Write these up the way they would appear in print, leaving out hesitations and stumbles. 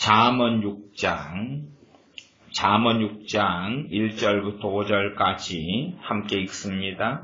잠언 6장 1절부터 5절까지 함께 읽습니다.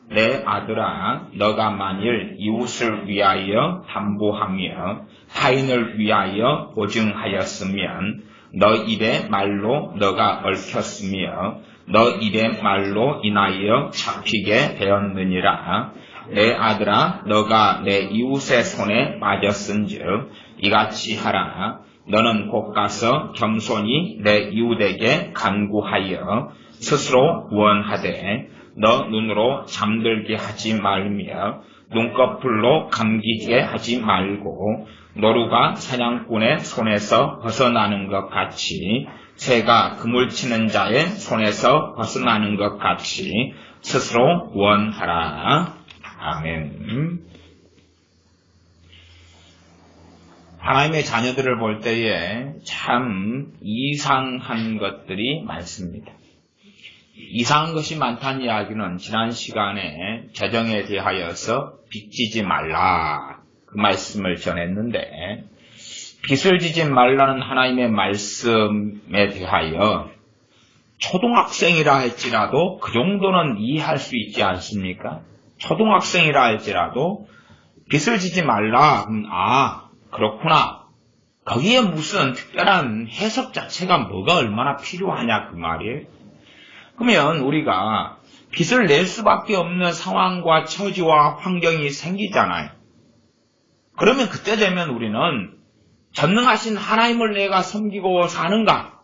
내 아들아, 너가 만일 이웃을 위하여 담보하며 타인을 위하여 보증하였으면 너 입의 말로 너가 얽혔으며 너 입의 말로 인하여 잡히게 되었느니라. 내 아들아, 너가 내 이웃의 손에 빠졌은즉 이같이 하라. 너는 곧 가서 겸손히 내 이웃에게 간구하여 스스로 구원하되 너 눈으로 잠들게 하지 말며 눈꺼풀로 감기게 하지 말고 노루가 사냥꾼의 손에서 벗어나는 것 같이 새가 그물 치는 자의 손에서 벗어나는 것 같이 스스로 구원하라. 아멘. 하나님의 자녀들을 볼 때에 참 이상한 것들이 많습니다. 이상한 것이 많다는 이야기는 지난 시간에 재정에 대하여서 빚지지 말라 그 말씀을 전했는데, 빚을 지지 말라는 하나님의 말씀에 대하여 초등학생이라 할지라도 그 정도는 이해할 수 있지 않습니까? 초등학생이라 할지라도 빚을 지지 말라, 그렇구나. 거기에 무슨 특별한 해석 자체가 뭐가 얼마나 필요하냐 그 말이에요. 그러면 우리가 빚을 낼 수밖에 없는 상황과 처지와 환경이 생기잖아요. 그러면 그때 되면 우리는 전능하신 하나님을 내가 섬기고 사는가,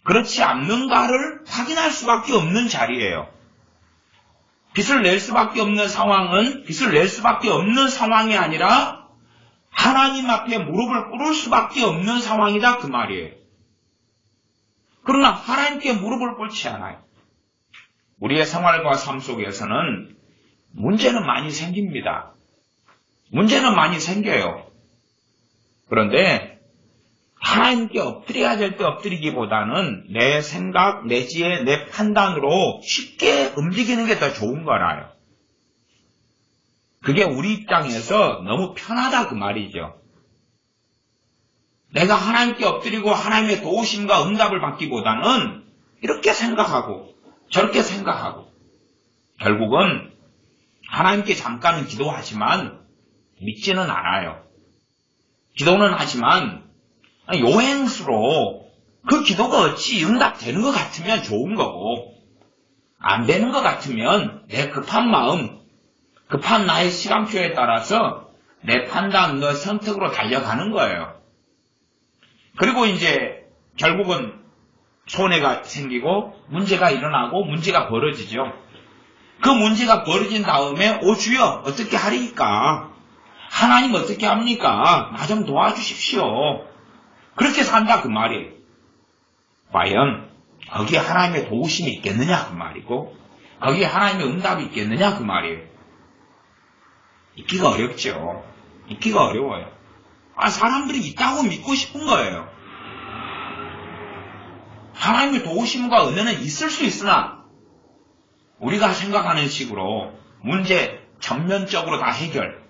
그렇지 않는가를 확인할 수밖에 없는 자리예요. 빚을 낼 수밖에 없는 상황은 빚을 낼 수밖에 없는 상황이 아니라 하나님 앞에 무릎을 꿇을 수밖에 없는 상황이다 그 말이에요. 그러나 하나님께 무릎을 꿇지 않아요. 우리의 생활과 삶 속에서는 문제는 많이 생깁니다. 문제는 많이 생겨요. 그런데 하나님께 엎드려야 될 때 엎드리기보다는 내 생각 내지의 내 판단으로 쉽게 움직이는 게 더 좋은 거라요. 그게 우리 입장에서 너무 편하다 그 말이죠. 내가 하나님께 엎드리고 하나님의 도우심과 응답을 받기보다는 이렇게 생각하고 저렇게 생각하고 결국은 하나님께 잠깐은 기도하지만 믿지는 않아요. 기도는 하지만 요행수로 그 기도가 어찌 응답되는 것 같으면 좋은 거고, 안 되는 것 같으면 내 급한 마음, 급한 나의 시간표에 따라서 내 판단, 내 선택으로 달려가는 거예요. 그리고 이제 결국은 손해가 생기고 문제가 일어나고 문제가 벌어지죠. 그 문제가 벌어진 다음에 오 주여 어떻게 하리까? 하나님 어떻게 합니까? 나 좀 도와주십시오. 그렇게 산다 그 말이에요. 과연 거기에 하나님의 도우심이 있겠느냐 그 말이고, 거기에 하나님의 응답이 있겠느냐 그 말이에요. 있기가 어렵죠. 있기가 어려워요. 사람들이 있다고 믿고 싶은 거예요. 하나님의 도우심과 은혜는 있을 수 있으나 우리가 생각하는 식으로 문제 전면적으로 다 해결,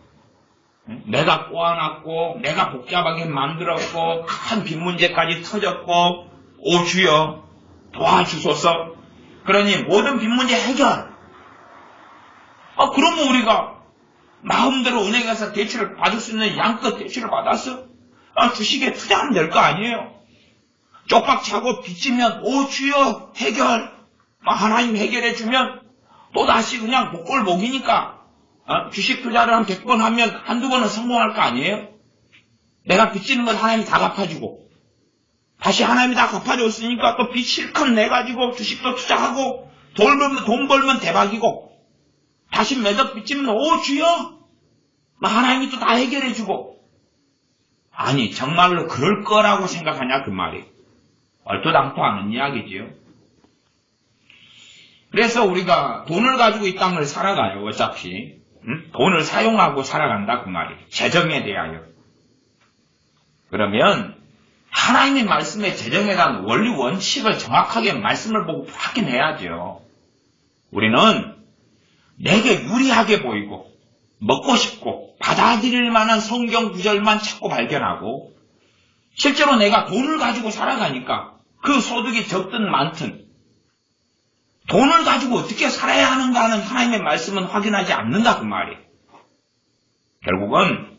내가 꼬아놨고 내가 복잡하게 만들었고 큰 빚 문제까지 터졌고 오 주여 도와주소서, 그러니 모든 빚 문제 해결. 그러면 우리가 마음대로 은행에서 대출을 받을 수 있는 양껏 대출을 받았어? 주식에 투자하면 될 거 아니에요? 쪽박 차고 빚지면 오 주여 해결, 하나님 해결해 주면 또다시 그냥 복골복이니까 주식 투자를 한 100번 하면 한두 번은 성공할 거 아니에요? 내가 빚지는 건 하나님이 다 갚아주고 다시 하나님이 다 갚아줬으니까 또 빚 실컷 내가지고 주식도 투자하고 돈 벌면 대박이고 다시 매덕 빚지면 오 주여 하나님이 또 다 해결해주고. 아니 정말로 그럴 거라고 생각하냐 그 말이 얼토당토 않은 이야기지요. 그래서 우리가 돈을 가지고 이 땅을 살아가요. 어차피 돈을 사용하고 살아간다 그 말이 재정에 대하여. 그러면 하나님의 말씀의 재정에 대한 원리 원칙을 정확하게 말씀을 보고 확인해야죠. 우리는 내게 유리하게 보이고 먹고 싶고 받아들일 만한 성경 구절만 찾고 발견하고 실제로 내가 돈을 가지고 살아가니까 그 소득이 적든 많든 돈을 가지고 어떻게 살아야 하는가 하는 하나님의 말씀은 확인하지 않는다 그 말이에요. 결국은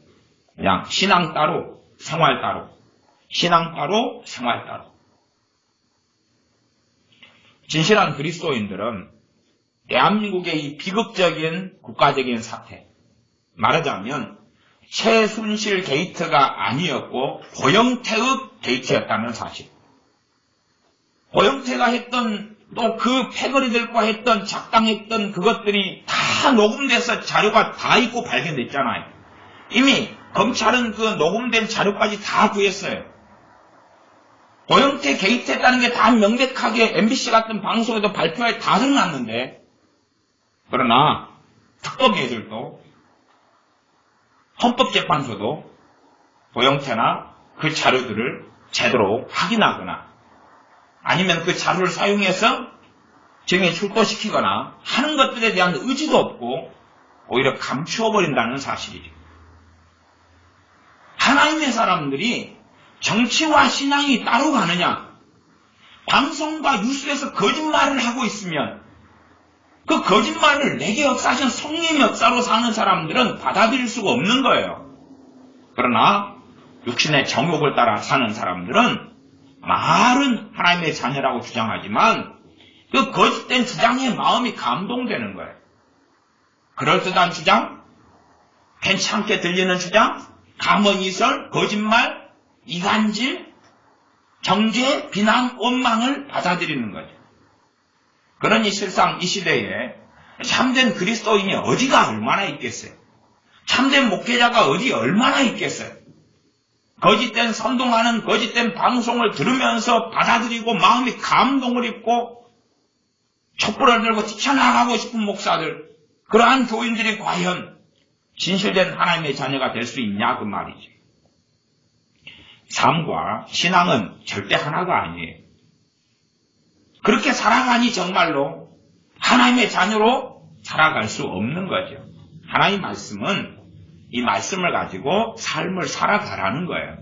그냥 신앙 따로 생활 따로, 신앙 따로 생활 따로. 진실한 그리스도인들은 대한민국의 이 비극적인 국가적인 사태, 말하자면 최순실 게이트가 아니었고 고영태의 게이트였다는 사실. 고영태가 했던 또 그 패거리들과 했던 작당했던 그것들이 다 녹음돼서 자료가 다 있고 발견됐잖아요. 이미 검찰은 그 녹음된 자료까지 다 구했어요. 고영태 게이트했다는 게 다 명백하게 MBC 같은 방송에도 발표에 다 드러났는데, 그러나 특검위들도 헌법재판소도 고영태나 그 자료들을 제대로 확인하거나 아니면 그 자료를 사용해서 증인 출두시키거나 하는 것들에 대한 의지도 없고 오히려 감추어버린다는 사실이죠. 하나님의 사람들이 정치와 신앙이 따로 가느냐? 방송과 뉴스에서 거짓말을 하고 있으면 그 거짓말을 내게 역사하신 성령의 역사로 사는 사람들은 받아들일 수가 없는 거예요. 그러나 육신의 정욕을 따라 사는 사람들은 말은 하나님의 자녀라고 주장하지만 그 거짓된 주장에 마음이 감동되는 거예요. 그럴듯한 주장, 괜찮게 들리는 주장, 감언이설, 거짓말, 이간질, 정죄, 비난, 원망을 받아들이는 거죠. 그러니 실상 이 시대에 참된 그리스도인이 어디가 얼마나 있겠어요? 참된 목회자가 어디 얼마나 있겠어요? 거짓된 선동하는 거짓된 방송을 들으면서 받아들이고 마음이 감동을 입고 촛불을 들고 뛰쳐나가고 싶은 목사들, 그러한 교인들이 과연 진실된 하나님의 자녀가 될 수 있냐 그 말이죠. 삶과 신앙은 절대 하나가 아니에요. 그렇게 살아가니 정말로 하나님의 자녀로 살아갈 수 없는 거죠. 하나님의 말씀은 이 말씀을 가지고 삶을 살아가라는 거예요.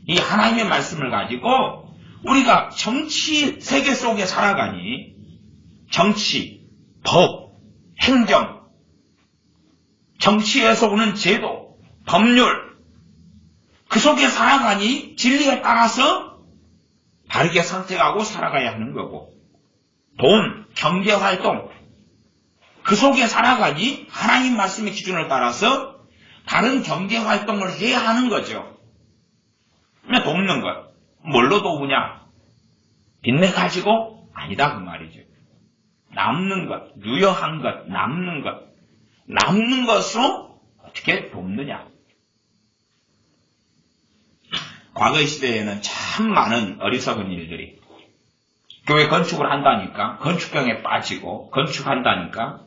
이 하나님의 말씀을 가지고 우리가 정치 세계 속에 살아가니 정치, 법, 행정, 정치에서 오는 제도, 법률, 그 속에 살아가니 진리에 따라서 바르게 선택하고 살아가야 하는 거고, 돈, 경제활동, 그 속에 살아가니 하나님 말씀의 기준을 따라서 다른 경제활동을 해야 하는 거죠. 그냥 돕는 것, 뭘로 도우냐? 빚내 가지고? 아니다 그 말이죠. 남는 것, 유효한 것, 남는 것으로 어떻게 돕느냐? 과거 시대에는 참 많은 어리석은 일들이, 교회 건축을 한다니까 건축병에 빠지고 건축한다니까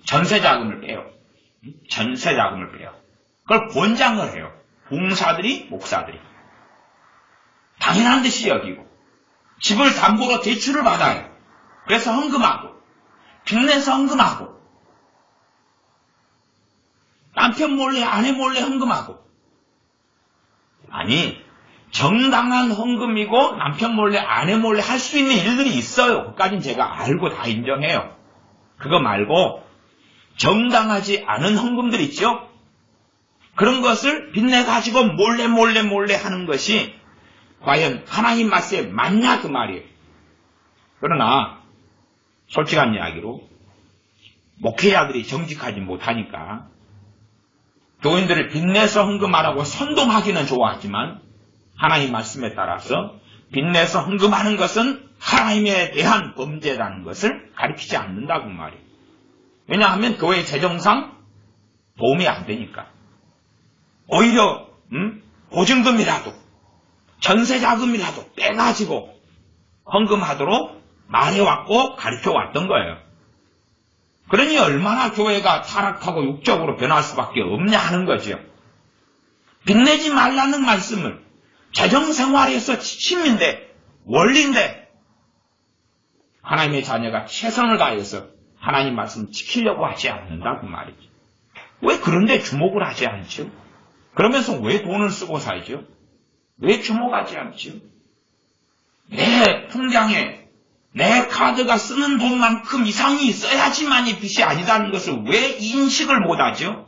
전세자금을 빼요. 그걸 권장을 해요. 봉사들이, 목사들이. 당연한 듯이 여기고 집을 담보로 대출을 받아요. 그래서 헌금하고 빚내서 헌금하고 남편 몰래 아내 몰래 헌금하고, 아니 정당한 헌금이고 남편 몰래 아내 몰래 할 수 있는 일들이 있어요. 그까진 제가 알고 다 인정해요. 그거 말고 정당하지 않은 헌금들 있죠. 그런 것을 빚내가지고 몰래 하는 것이 과연 하나님 말씀에 맞냐 그 말이에요. 그러나 솔직한 이야기로 목회자들이 정직하지 못하니까 교인들을 빚내서 헌금하라고 선동하기는 좋아하지만 하나님 말씀에 따라서 빚내서 헌금하는 것은 하나님에 대한 범죄라는 것을 가르치지 않는다고 말이에요. 왜냐하면 교회 재정상 도움이 안 되니까. 오히려 보증금이라도 전세자금이라도 빼가지고 헌금하도록 말해왔고 가르쳐왔던 거예요. 그러니 얼마나 교회가 타락하고 육적으로 변할 수밖에 없냐 하는 거죠. 빚내지 말라는 말씀을 재정생활에서 지침인데, 원리인데 하나님의 자녀가 최선을 다해서 하나님 말씀을 지키려고 하지 않는다고 말이죠. 왜 그런데 주목을 하지 않죠? 그러면서 왜 돈을 쓰고 살죠? 왜 주목하지 않죠? 내 통장에 내 카드가 쓰는 돈만큼 이상이 있어야지만이 빚이 아니다는 것을 왜 인식을 못하죠?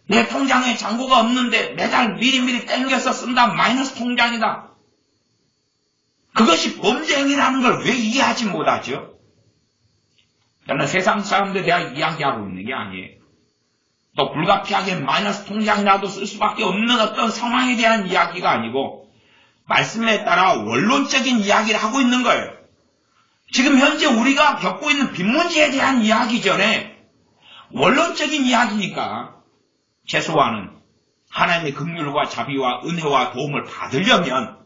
내 통장에 잔고가 없는데 매달 미리미리 땡겨서 쓴다, 마이너스 통장이다. 그것이 범죄 행위라는 걸 왜 이해하지 못하죠? 저는 세상 사람들에 대해 이야기하고 있는 게 아니에요. 또 불가피하게 마이너스 통장이라도 쓸 수밖에 없는 어떤 상황에 대한 이야기가 아니고 말씀에 따라 원론적인 이야기를 하고 있는 거예요. 지금 현재 우리가 겪고 있는 빚 문제에 대한 이야기 전에 원론적인 이야기니까 최소한은 하나님의 긍휼과 자비와 은혜와 도움을 받으려면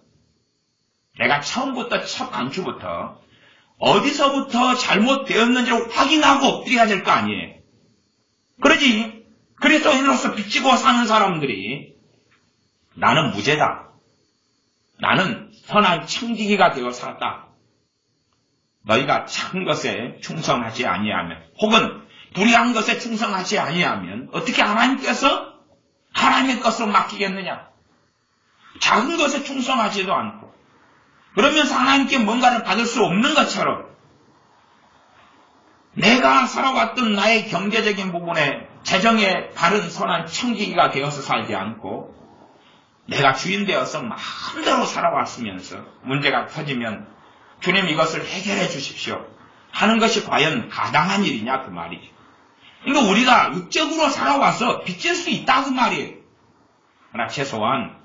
내가 처음부터 첫 단추부터 어디서부터 잘못되었는지를 확인하고 엎드려야 될 거 아니에요. 그러지 그리스도인으로서 빚지고 사는 사람들이 나는 무죄다. 나는 선한 청지기가 되어 살았다. 너희가 착한 것에 충성하지 아니하면 혹은 불의한 것에 충성하지 아니하면 어떻게 하나님께서 하나님의 것으로 맡기겠느냐? 작은 것에 충성하지도 않고 그러면서 하나님께 뭔가를 받을 수 없는 것처럼 내가 살아왔던 나의 경제적인 부분에 재정에 바른 선한 청지기가 되어서 살지 않고 내가 주인 되어서 마음대로 살아왔으면서 문제가 터지면 주님 이것을 해결해 주십시오 하는 것이 과연 가당한 일이냐 그 말이죠. 그러니까 우리가 육적으로 살아와서 빚질 수 있다 그 말이에요. 그러나 최소한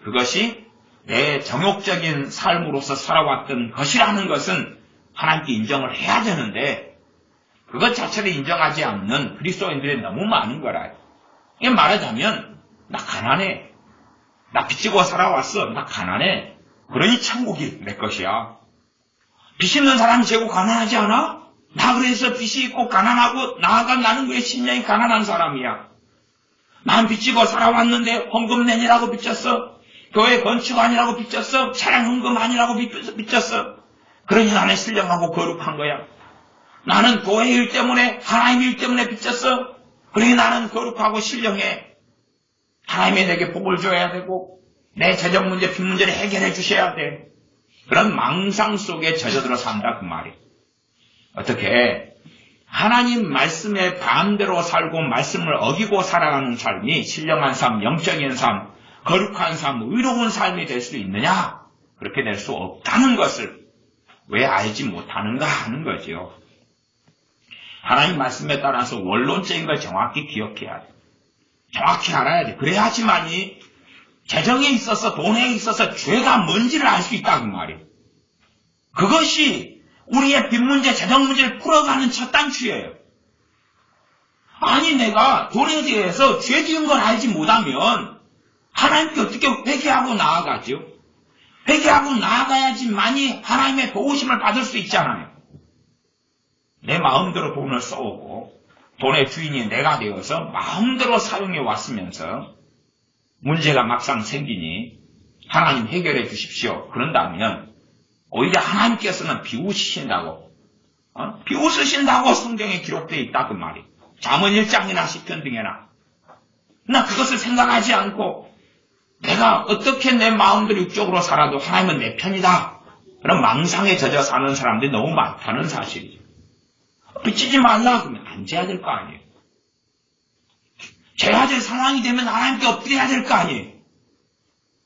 그것이 내 정욕적인 삶으로서 살아왔던 것이라는 것은 하나님께 인정을 해야 되는데 그것 자체를 인정하지 않는 그리스도인들이 너무 많은 거라. 이게 말하자면 나 가난해. 나 빚지고 살아왔어. 나 가난해. 그러니 천국이 내 것이야. 빚 있는 사람이 제고 가난하지 않아? 나 그래서 빚이 있고 가난하고 나아가 나는 왜 심령이 가난한 사람이야. 난 빚지고 살아왔는데 헌금 내니라고 빚졌어. 교회 건축안이라고 빚졌어. 차량 헌금 아니라고 빚졌어. 그러니 나는 신령하고 거룩한 거야. 나는 교회 일 때문에 하나님 일 때문에 빚졌어. 그러니 나는 거룩하고 신령해. 하나님이 내게 복을 줘야 되고 내 재정 문제, 빚 문제를 해결해 주셔야 돼. 그런 망상 속에 젖어들어 산다 그 말이에요. 어떻게 하나님 말씀에 반대로 살고 말씀을 어기고 살아가는 삶이 신령한 삶, 영적인 삶, 거룩한 삶, 의로운 삶이 될 수 있느냐? 그렇게 될 수 없다는 것을 왜 알지 못하는가 하는 거죠. 하나님 말씀에 따라서 원론적인 걸 정확히 기억해야 돼. 정확히 알아야 돼. 그래야지만이 재정에 있어서 돈에 있어서 죄가 뭔지를 알 수 있다 그 말이에요. 그것이 우리의 빚 문제, 재정 문제를 풀어가는 첫 단추예요. 아니 내가 돈에 대해서 죄 지은 걸 알지 못하면 하나님께 어떻게 회개하고 나아가죠? 회개하고 나아가야지만이 하나님의 도우심을 받을 수 있잖아요. 내 마음대로 돈을 써오고 돈의 주인이 내가 되어서 마음대로 사용해 왔으면서 문제가 막상 생기니 하나님 해결해 주십시오. 그런다면 오히려 하나님께서는 비웃으신다고 비웃으신다고 성경에 기록되어 있다 그 말이에요. 잠언 1장이나 시편 등에나. 나 그것을 생각하지 않고 내가 어떻게 내 마음대로 육적으로 살아도 하나님은 내 편이다. 그런 망상에 젖어 사는 사람들이 너무 많다는 사실이죠. 빚지지 말라 그러면 안 져야 될 거 아니에요. 져야 될 상황이 되면 하나님께 엎드려야 될 거 아니에요.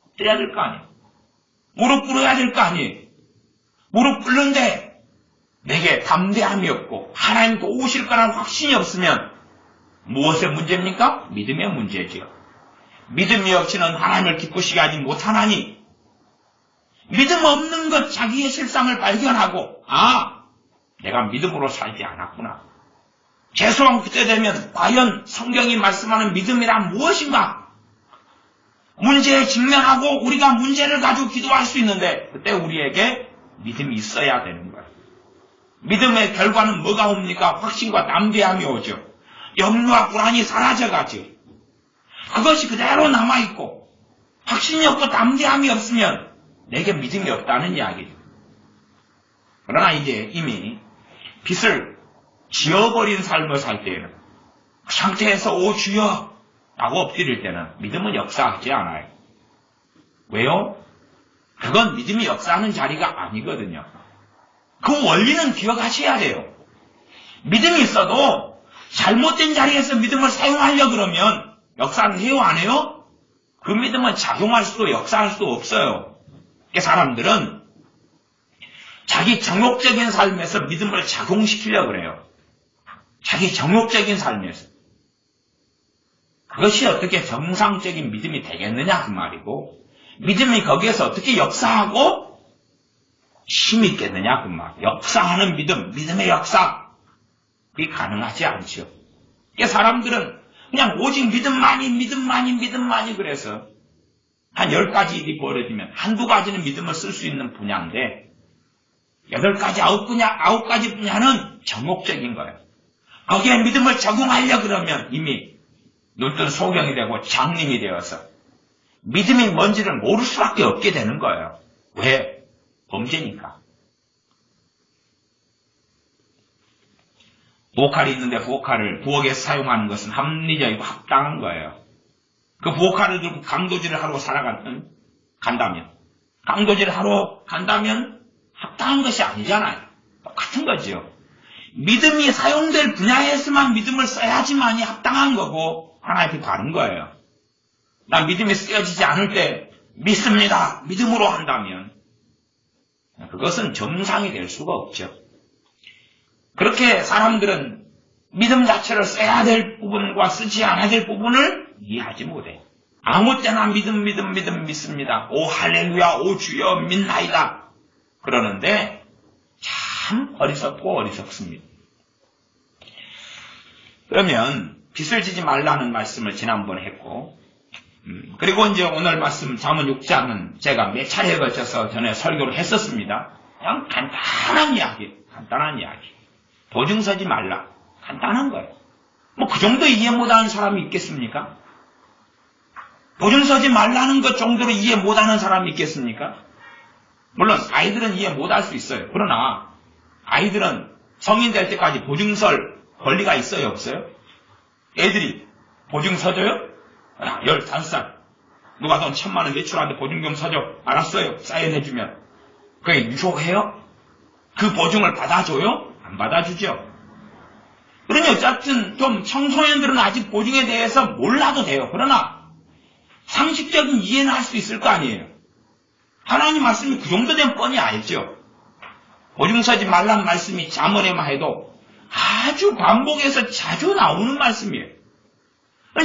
엎드려야 될 거 아니에요. 무릎 꿇어야 될 거 아니에요. 무릎 꿇는데 내게 담대함이 없고 하나님 도우실 거라는 확신이 없으면 무엇의 문제입니까? 믿음의 문제죠. 믿음이 없이는 하나님을 기쁘시게 하지 못하나니 믿음 없는 것 자기의 실상을 발견하고 내가 믿음으로 살지 않았구나. 최소한 그때 되면 과연 성경이 말씀하는 믿음이란 무엇인가? 문제에 직면하고 우리가 문제를 가지고 기도할 수 있는데 그때 우리에게 믿음이 있어야 되는 거예요. 믿음의 결과는 뭐가 옵니까? 확신과 담대함이 오죠. 염려와 불안이 사라져가죠. 그것이 그대로 남아있고 확신이 없고 담대함이 없으면 내게 믿음이 없다는 이야기죠. 그러나 이제 이미 빚을 지어버린 삶을 살 때에는 그 상태에서 오 주여 라고 엎드릴 때는 믿음은 역사하지 않아요. 왜요? 그건 믿음이 역사하는 자리가 아니거든요. 그 원리는 기억하셔야 돼요. 믿음이 있어도 잘못된 자리에서 믿음을 사용하려 그러면 역사는 해요, 안 해요? 그 믿음은 작용할 수도 역사할 수도 없어요. 사람들은 자기 정욕적인 삶에서 믿음을 작용시키려고 그래요. 자기 정욕적인 삶에서. 그것이 어떻게 정상적인 믿음이 되겠느냐 그 말이고, 믿음이 거기에서 어떻게 역사하고 힘이 있겠느냐 그 말. 역사하는 믿음, 믿음의 역사, 그게 가능하지 않죠. 사람들은 그냥 오직 믿음만이 그래서 한 10가지 일이 벌어지면 한두 가지는 믿음을 쓸 수 있는 분야인데 8가지, 9가지 분야는 정욕적인 거예요. 거기에 믿음을 적용하려 그러면 이미 눈뜬 소경이 되고 장님이 되어서 믿음이 뭔지를 모를 수밖에 없게 되는 거예요. 왜? 범죄니까. 부엌칼이 있는데 부엌에서 사용하는 것은 합리적이고 합당한 거예요. 그 부엌칼을 들고 강도질을 하러 간다면 합당한 것이 아니잖아요. 똑같은 거지요. 믿음이 사용될 분야에서만 믿음을 써야지만이 합당한 거고 하나님께 바른 거예요. 나 믿음이 쓰여지지 않을 때 믿습니다. 믿음으로 한다면 그것은 정상이 될 수가 없죠. 그렇게 사람들은 믿음 자체를 써야 될 부분과 쓰지 않아야 될 부분을 이해하지 못해요. 아무 때나 믿음 믿습니다. 오 할렐루야, 오 주여 믿나이다. 그러는데 참 어리석고 어리석습니다. 그러면 빚을 지지 말라는 말씀을 지난번에 했고, 그리고 이제 오늘 말씀 잠언 6장은 제가 몇 차례에 걸쳐서 전에 설교를 했었습니다. 그냥 간단한 이야기. 보증 서지 말라. 간단한 거예요. 뭐 그 정도 이해 못하는 사람이 있겠습니까? 보증 서지 말라는 것 정도로 이해 못하는 사람이 있겠습니까? 물론 아이들은 이해 못할 수 있어요. 그러나 아이들은 성인 될 때까지 보증 설 권리가 있어요, 없어요? 애들이 보증 서줘요? 15살. 누가 돈 1000만 원 매출하는데 보증 좀 서줘. 알았어요. 사인해주면. 그게 유효해요? 그 보증을 받아줘요? 안 받아주죠. 그러니 어쨌든 좀 청소년들은 아직 보증에 대해서 몰라도 돼요. 그러나 상식적인 이해는 할 수 있을 거 아니에요. 하나님 말씀이 그 정도 되면 뻔히 알죠. 보증 서지 말라는 말씀이 잠언에만 해도 아주 반복해서 자주 나오는 말씀이에요.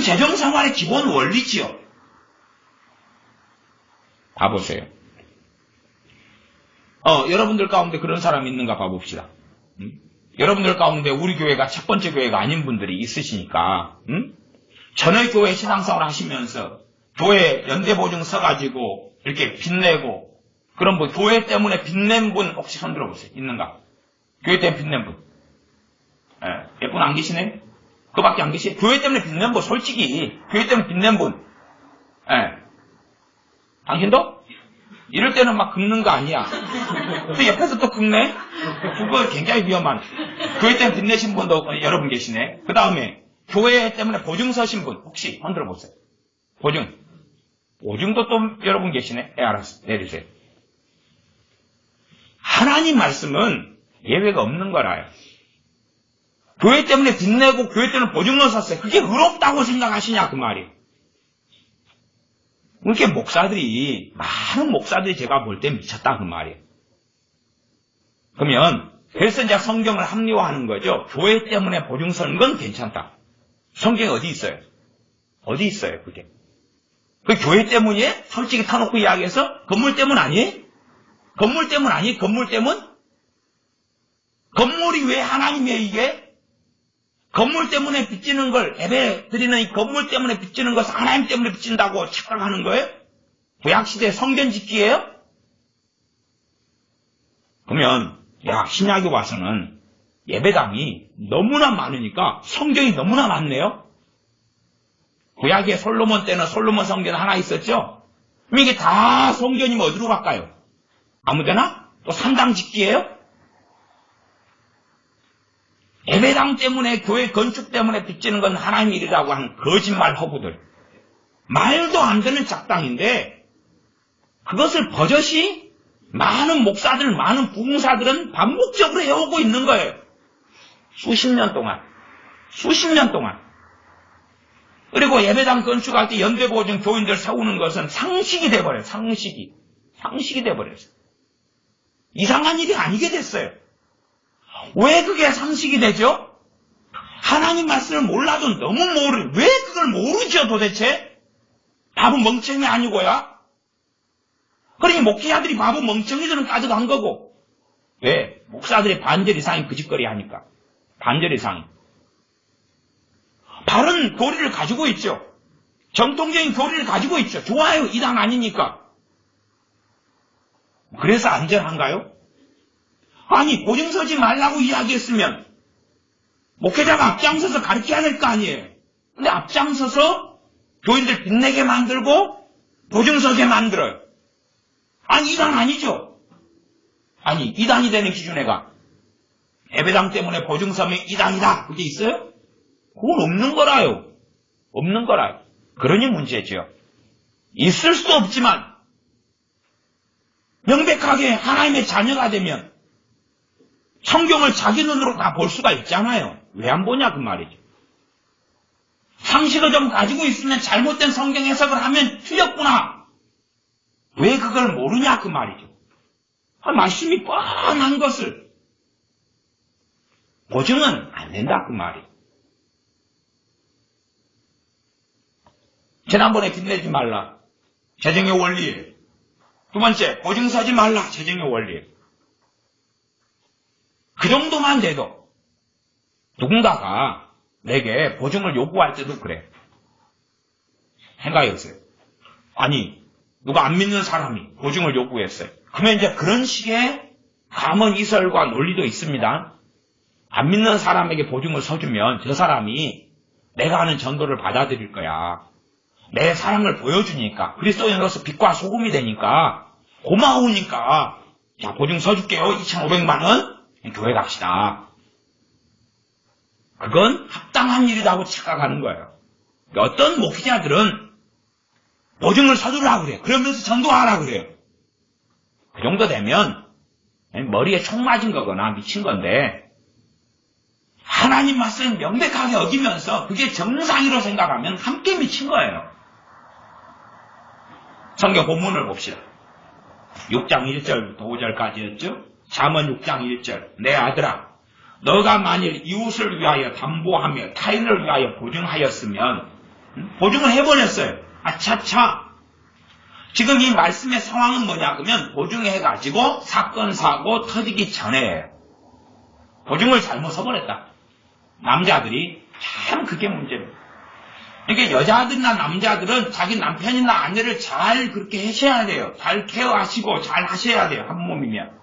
재정생활의 기본 원리지요. 봐보세요. 여러분들 가운데 그런 사람이 있는가 봐봅시다. 여러분들 가운데 우리 교회가 첫 번째 교회가 아닌 분들이 있으시니까, 전의 교회 신앙생활 하시면서 교회 연대보증 써가지고 이렇게 빚내고, 그럼 뭐 교회 때문에 빚낸 분 혹시 손 들어보세요. 있는가? 교회 때문에 빚낸 분. 몇 분 안 계시네? 그밖에 안 계시? 교회 때문에 빚낸 분, 솔직히 교회 때문에 빚낸 분. 당신도? 이럴 때는 막 긁는 거 아니야. 또 옆에서 또 긁네? 그거 굉장히 위험한. 교회 때문에 빚내신 분도 여러분 계시네. 그 다음에 교회 때문에 보증 서신 분 혹시 손 들어보세요. 보증도 또 여러분 계시네. 알았어. 내리세요. 하나님 말씀은 예외가 없는 거라요. 교회 때문에 빚내고 교회 때문에 보증을 샀어요. 그게 의롭다고 생각하시냐 그 말이에요. 그렇게 많은 목사들이 제가 볼 때 미쳤다 그 말이에요. 그러면 그래서 이제 성경을 합리화하는 거죠. 교회 때문에 보증 서는 건 괜찮다. 성경에 어디 있어요? 어디 있어요 그게? 그 교회 때문이에요? 솔직히 타놓고 이야기해서 건물 때문 아니에요? 건물 때문 아니에요? 건물 때문? 건물이 왜 하나님이에요 이게? 건물 때문에 빚지는 걸, 예배 드리는 이 건물 때문에 빚지는 것을 하나님 때문에 빚진다고 착각하는 거예요? 구약시대 성전 짓기예요? 그러면 신약에 와서는 예배당이 너무나 많으니까 성경이 너무나 많네요. 구약에 솔로몬 때는 솔로몬 성전 하나 있었죠? 그럼 이게 다 성전이면 어디로 갈까요? 아무데나? 또 산당 짓기예요? 예배당 때문에 교회 건축 때문에 빚지는 건 하나님 일이라고 하는 거짓말 허구들. 말도 안 되는 작당인데 그것을 버젓이 많은 목사들, 많은 부흥사들은 반복적으로 해오고 있는 거예요. 수십 년 동안. 그리고 예배당 건축할 때 연대보증 교인들 세우는 것은 상식이 돼버려요. 상식이 돼버렸어요. 이상한 일이 아니게 됐어요. 왜 그게 상식이 되죠? 하나님 말씀을 몰라도 너무 왜 그걸 모르죠 도대체? 바보 멍청이 아니고야? 그러니 목회자들이 바보 멍청이들은 가져간 거고. 왜? 목사들이 반절 이상이 그 짓거리 하니까. 반절 이상이. 바른 교리를 가지고 있죠. 정통적인 교리를 가지고 있죠. 좋아요. 이단 아니니까. 그래서 안전한가요? 아니, 보증 서지 말라고 이야기했으면 목회자가 앞장서서 가르쳐야 될 거 아니에요. 근데 앞장서서 교인들 빛내게 만들고 보증 서게 만들어요. 아니, 이단 아니죠. 아니, 이단이 되는 기준에가 예배당 때문에 보증 서면 이단이다. 그게 있어요? 그건 없는 거라요. 그러니 문제죠. 있을 수 없지만 명백하게 하나님의 자녀가 되면 성경을 자기 눈으로 다 볼 수가 있잖아요. 왜 안 보냐 그 말이죠. 상식을 좀 가지고 있으면 잘못된 성경 해석을 하면 틀렸구나. 왜 그걸 모르냐 그 말이죠. 말씀이 뻔한 것을 보증은 안 된다 그 말이에요. 지난번에 빛내지 말라. 재정의 원리예요. 두 번째, 보증 서지 말라. 재정의 원리예요. 그 정도만 돼도 누군가가 내게 보증을 요구할 때도 그래. 생각해보세요. 아니, 누가 안 믿는 사람이 보증을 요구했어요. 그러면 이제 그런 식의 감언 이설과 논리도 있습니다. 안 믿는 사람에게 보증을 서주면 저 사람이 내가 하는 전도를 받아들일 거야. 내 사랑을 보여주니까, 그리스도인으로서 빛과 소금이 되니까, 고마우니까, 자, 보증 서줄게요. 2,500만 원? 교회 갑시다. 그건 합당한 일이라고 착각하는 거예요. 어떤 목회자들은 보증을 서두르라고 그래요. 그러면서 전도하라고 그래요. 그 정도 되면 머리에 총 맞은 거거나 미친 건데, 하나님 말씀을 명백하게 어기면서 그게 정상이라고 생각하면 함께 미친 거예요. 성경 본문을 봅시다. 6장 1절부터 5절까지였죠. 잠언 6장 1절. 내 아들아, 너가 만일 이웃을 위하여 담보하며 타인을 위하여 보증하였으면, 보증을 해버렸어요. 아차차. 지금 이 말씀의 상황은 뭐냐 그러면 보증해가지고 사건 사고 터지기 전에 보증을 잘못 서버렸다. 남자들이 참 그게 문제입니다. 그러니까 여자들이나 남자들은 자기 남편이나 아내를 잘 그렇게 하셔야 돼요. 잘 케어하시고 잘 하셔야 돼요. 한 몸이면.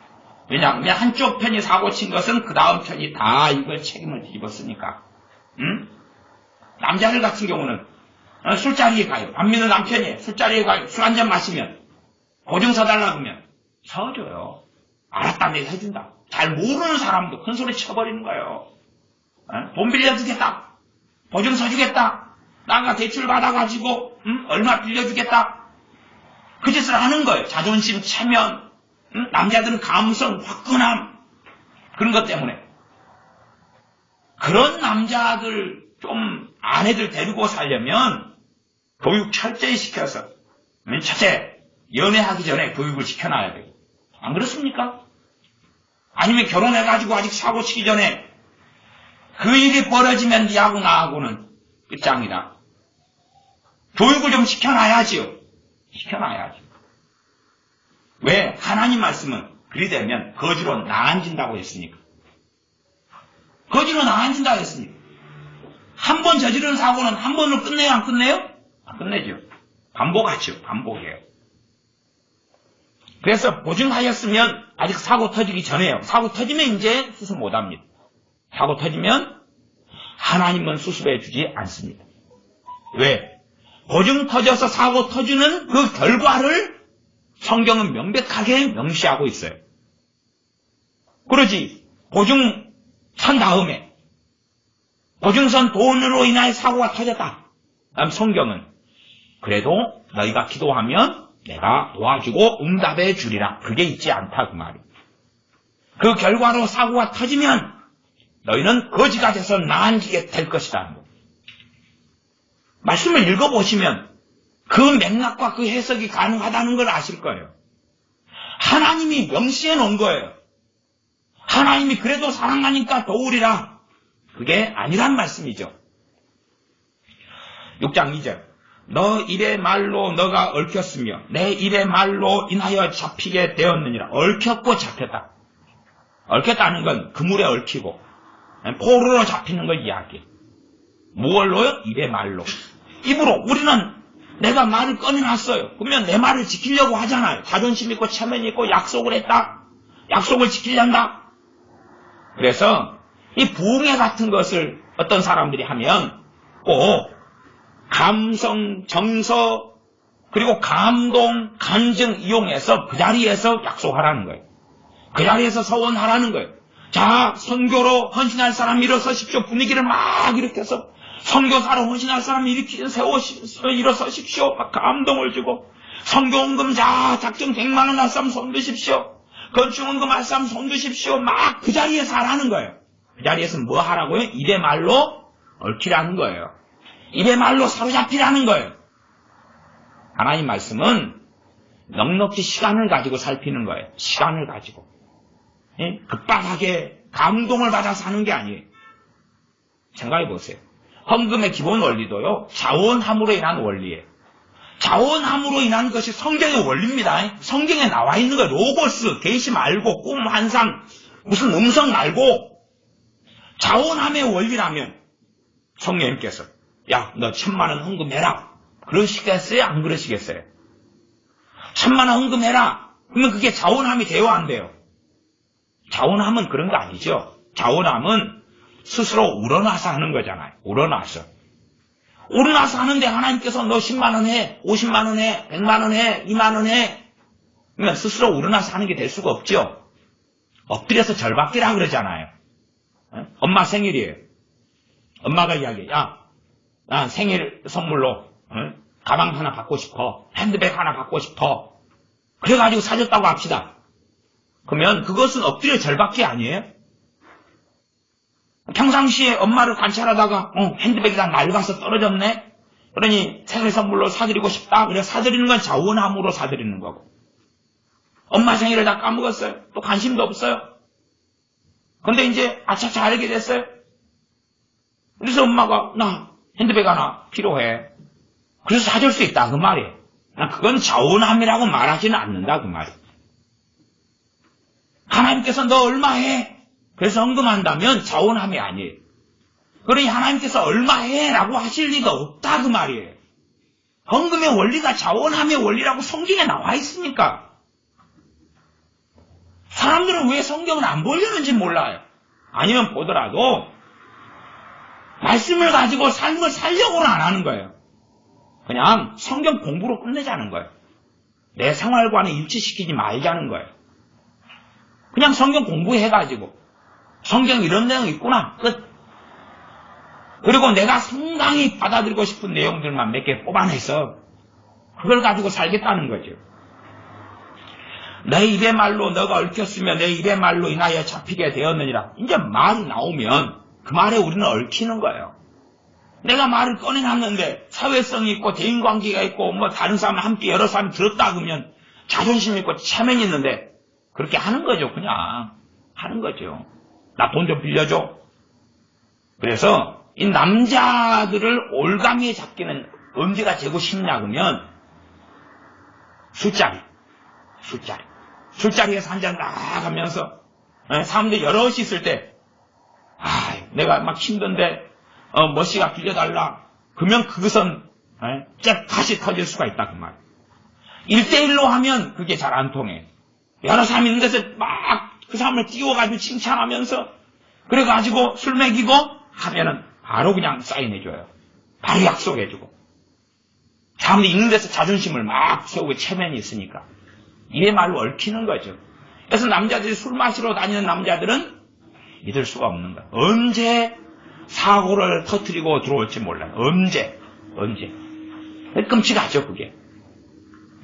왜냐하면 한쪽 편이 사고 친 것은 그 다음 편이 다 이걸 책임을 뒤집었으니까. 응? 남자들 같은 경우는 술자리에 가요. 안 믿는 남편이 술자리에 가요. 술 한잔 마시면 보증 서달라고 하면 서줘요. 알았다 내가 해준다. 잘 모르는 사람도 큰 소리 쳐버리는 거예요. 돈 빌려주겠다. 보증 서주겠다. 나가 대출 받아가지고 얼마 빌려주겠다. 그 짓을 하는 거예요. 자존심, 체면, 남자들은 감성, 화끈함 그런 것 때문에. 그런 남자들 좀 아내들 데리고 살려면 교육 철저히 시켜서 맨 첫째 연애하기 전에 교육을 시켜놔야 돼요. 안 그렇습니까? 아니면 결혼해가지고 아직 사고 치기 전에 그 일이 벌어지면 니하고 나하고는 끝장이다. 교육을 좀 시켜놔야지요. 시켜놔야지. 왜? 하나님 말씀은 그리 되면 거지로 나앉은다고 했으니까. 거지로 나앉은다고 했으니까. 한 번 저지른 사고는 한 번으로 끝내요? 안 끝내요? 안 끝내죠. 반복하죠. 반복해요. 그래서 보증하였으면 아직 사고 터지기 전에요. 사고 터지면 이제 수습 못합니다. 사고 터지면 하나님은 수습해 주지 않습니다. 왜? 보증 터져서 사고 터지는 그 결과를 성경은 명백하게 명시하고 있어요. 그러지 보증 선 다음에 보증선 돈으로 인하여 사고가 터졌다. 그럼 성경은 그래도 너희가 기도하면 내가 도와주고 응답해 주리라. 그게 있지 않다 그 말이에요. 그 결과로 사고가 터지면 너희는 거지가 돼서 나앉게 될 것이다. 말씀을 읽어보시면 그 맥락과 그 해석이 가능하다는 걸 아실 거예요. 하나님이 명시해 놓은 거예요. 하나님이 그래도 사랑하니까 도우리라. 그게 아니란 말씀이죠. 6장 2절. 너 입의 말로 너가 얽혔으며 내 입의 말로 인하여 잡히게 되었느니라. 얽혔고 잡혔다. 얽혔다는 건 그물에 얽히고 포로로 잡히는 걸 이야기해. 무얼로요? 입의 말로. 입으로. 우리는 내가 말을 꺼내놨어요. 그러면 내 말을 지키려고 하잖아요. 자존심 있고 체면이 있고 약속을 했다. 약속을 지키려한다. 그래서 이 부흥회 같은 것을 어떤 사람들이 하면 꼭 감성, 정서, 그리고 감동, 간증 이용해서 그 자리에서 약속하라는 거예요. 그 자리에서 서원하라는 거예요. 자, 선교로 헌신할 사람 일어서십시오. 분위기를 막 일으켜서 선교사로 헌신할 사람 일어서십시오. 막 감동을 주고 선교원금 자 작정 100만 원 할 사람 손드십시오. 건축원금 할 사람 손드십시오. 막 그 자리에서 하라는 거예요. 그 자리에서 뭐 하라고요? 입의 말로 얽히라는 거예요. 입의 말로 사로잡히라는 거예요. 하나님 말씀은 넉넉히 시간을 가지고 살피는 거예요. 시간을 가지고. 급박하게 감동을 받아 사는 게 아니에요. 생각해 보세요. 헌금의 기본 원리도요. 자원함으로 인한 원리예요. 자원함으로 인한 것이 성경의 원리입니다. 성경에 나와 있는 거예요. 로고스, 계시 말고 꿈, 환상, 무슨 음성 말고 자원함의 원리라면 성령님께서 야, 너 1000만 원 헌금해라. 그러시겠어요? 안 그러시겠어요? 1000만 원 헌금해라. 그러면 그게 자원함이 돼요? 안 돼요? 자원함은 그런 거 아니죠. 자원함은 스스로 우러나서 하는 거잖아요. 우러나서 하는데 하나님께서 너 10만 원 해, 50만 원 해, 100만 원 해, 2만 원 해. 그러면 스스로 우러나서 하는 게 될 수가 없죠. 엎드려서 절받기라 그러잖아요. 엄마 생일이에요. 엄마가 이야기해. 야, 난 생일 선물로 가방 하나 받고 싶어. 핸드백 하나 받고 싶어. 그래가지고 사줬다고 합시다. 그러면 그것은 엎드려 절받기 아니에요? 평상시에 엄마를 관찰하다가 핸드백이 다 낡아서 떨어졌네? 그러니 생일 선물로 사드리고 싶다. 그래 사드리는 건 자원함으로 사드리는 거고. 엄마 생일을 다 까먹었어요. 또 관심도 없어요. 근데 이제 아차차 알게 됐어요. 그래서 엄마가 나 핸드백 하나 필요해. 그래서 사줄 수 있다 그 말이에요. 그건 자원함이라고 말하지는 않는다 그 말이에요. 하나님께서 너 얼마 해? 그래서 헌금한다면 자원함이 아니에요. 그러니 하나님께서 얼마 해? 라고 하실 리가 없다 그 말이에요. 헌금의 원리가 자원함의 원리라고 성경에 나와 있으니까. 사람들은 왜 성경을 안 보려는지 몰라요. 아니면 보더라도 말씀을 가지고 삶을 살려고는 안 하는 거예요. 그냥 성경 공부로 끝내자는 거예요. 내 생활관에 일치시키지 말자는 거예요. 그냥 성경 공부해가지고 성경 이런 내용 있구나 끝. 그리고 내가 상당히 받아들이고 싶은 내용들만 몇 개 뽑아내서 그걸 가지고 살겠다는 거죠. 내 입의 말로 너가 얽혔으며 내 입의 말로 인하여 잡히게 되었느니라. 이제 말이 나오면 그 말에 우리는 얽히는 거예요. 내가 말을 꺼내놨는데 사회성이 있고 대인관계가 있고 뭐 다른 사람 함께 여러 사람이 들었다 그러면 자존심 있고 체면이 있는데 그렇게 하는 거죠. 그냥 하는 거죠. 나 돈 좀 빌려줘. 그래서 이 남자들을 올가미에 잡기는 언제가 재고 싶냐 그러면 술자리에서 한잔 나가면서 사람들이 여럿이 있을 때 내가 막 힘든데 머씨가 빌려달라. 그러면 그것은 다시 터질 수가 있다 그 말. 1대1로 하면 그게 잘 안 통해. 여러 사람이 있는 데서 막 그 사람을 띄워가지고 칭찬하면서 그래가지고 술 먹이고 하면은 바로 그냥 사인해줘요. 바로 약속해주고. 사람들이 있는 데서 자존심을 막 세우고 체면이 있으니까 입의 말로 얽히는 거죠. 그래서 남자들이 술 마시러 다니는 남자들은 믿을 수가 없는 거예요. 언제 사고를 터뜨리고 들어올지 몰라요. 언제 끔찍하죠 그게.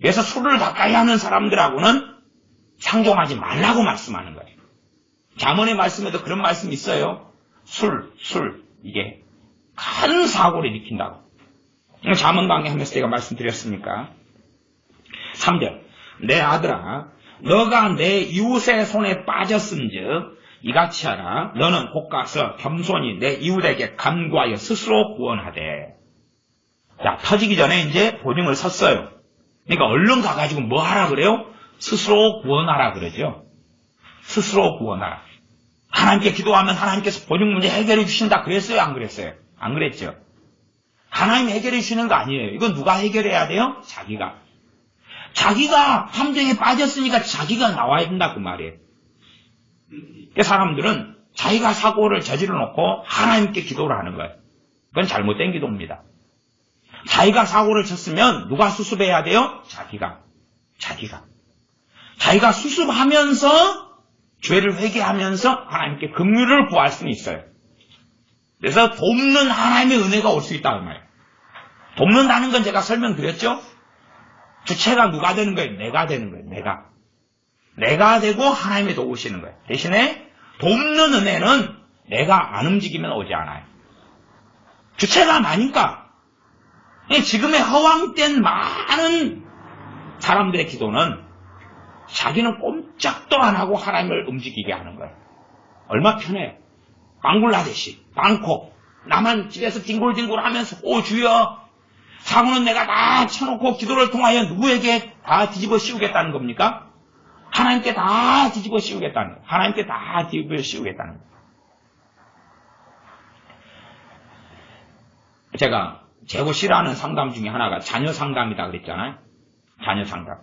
그래서 술을 가까이 하는 사람들하고는 상종하지 말라고 말씀하는 거예요. 잠언의 말씀에도 그런 말씀이 있어요. 술, 이게 큰 사고를 일으킨다고. 잠언 강의하면서 제가 말씀드렸으니까. 3절. 내 아들아, 너가 내 이웃의 손에 빠졌은즉 이같이 하라. 너는 곧 가서 겸손히 내 이웃에게 간구하여 스스로 구원하되. 자, 터지기 전에 이제 보증을 섰어요. 그러니까 얼른 가가지고 뭐 하라 그래요? 스스로 구원하라 그러죠. 스스로 구원하라. 하나님께 기도하면 하나님께서 보증 문제 해결해 주신다 그랬어요? 안 그랬어요? 안 그랬죠. 하나님이 해결해 주시는 거 아니에요. 이건 누가 해결해야 돼요? 자기가 함정에 빠졌으니까 자기가 나와야 된다 그 말이에요. 사람들은 자기가 사고를 저질러 놓고 하나님께 기도를 하는 거예요. 그건 잘못된 기도입니다. 자기가 사고를 쳤으면 누가 수습해야 돼요? 자기가 수습하면서 죄를 회개하면서 하나님께 긍휼을 구할 수는 있어요. 그래서 돕는 하나님의 은혜가 올 수 있다 그 말이에요. 돕는다는 건 제가 설명드렸죠? 주체가 누가 되는 거예요? 내가 되는 거예요. 내가 되고 하나님이 도우시는 거예요. 대신에 돕는 은혜는 내가 안 움직이면 오지 않아요. 주체가 나니까. 지금의 허황된 많은 사람들의 기도는 자기는 꼼짝도 안 하고 하나님을 움직이게 하는 거예요. 얼마 편해요. 방글라데시, 방콕, 나만 집에서 뒹굴뒹굴 하면서 오 주여, 사고는 내가 다 쳐놓고 기도를 통하여 누구에게 다 뒤집어 씌우겠다는 겁니까? 하나님께 다 뒤집어 씌우겠다는 거예요. 하나님께 다 뒤집어 씌우겠다는 거예요. 제가 제고 싫어하는 상담 중에 하나가 자녀 상담이다 그랬잖아요. 자녀 상담.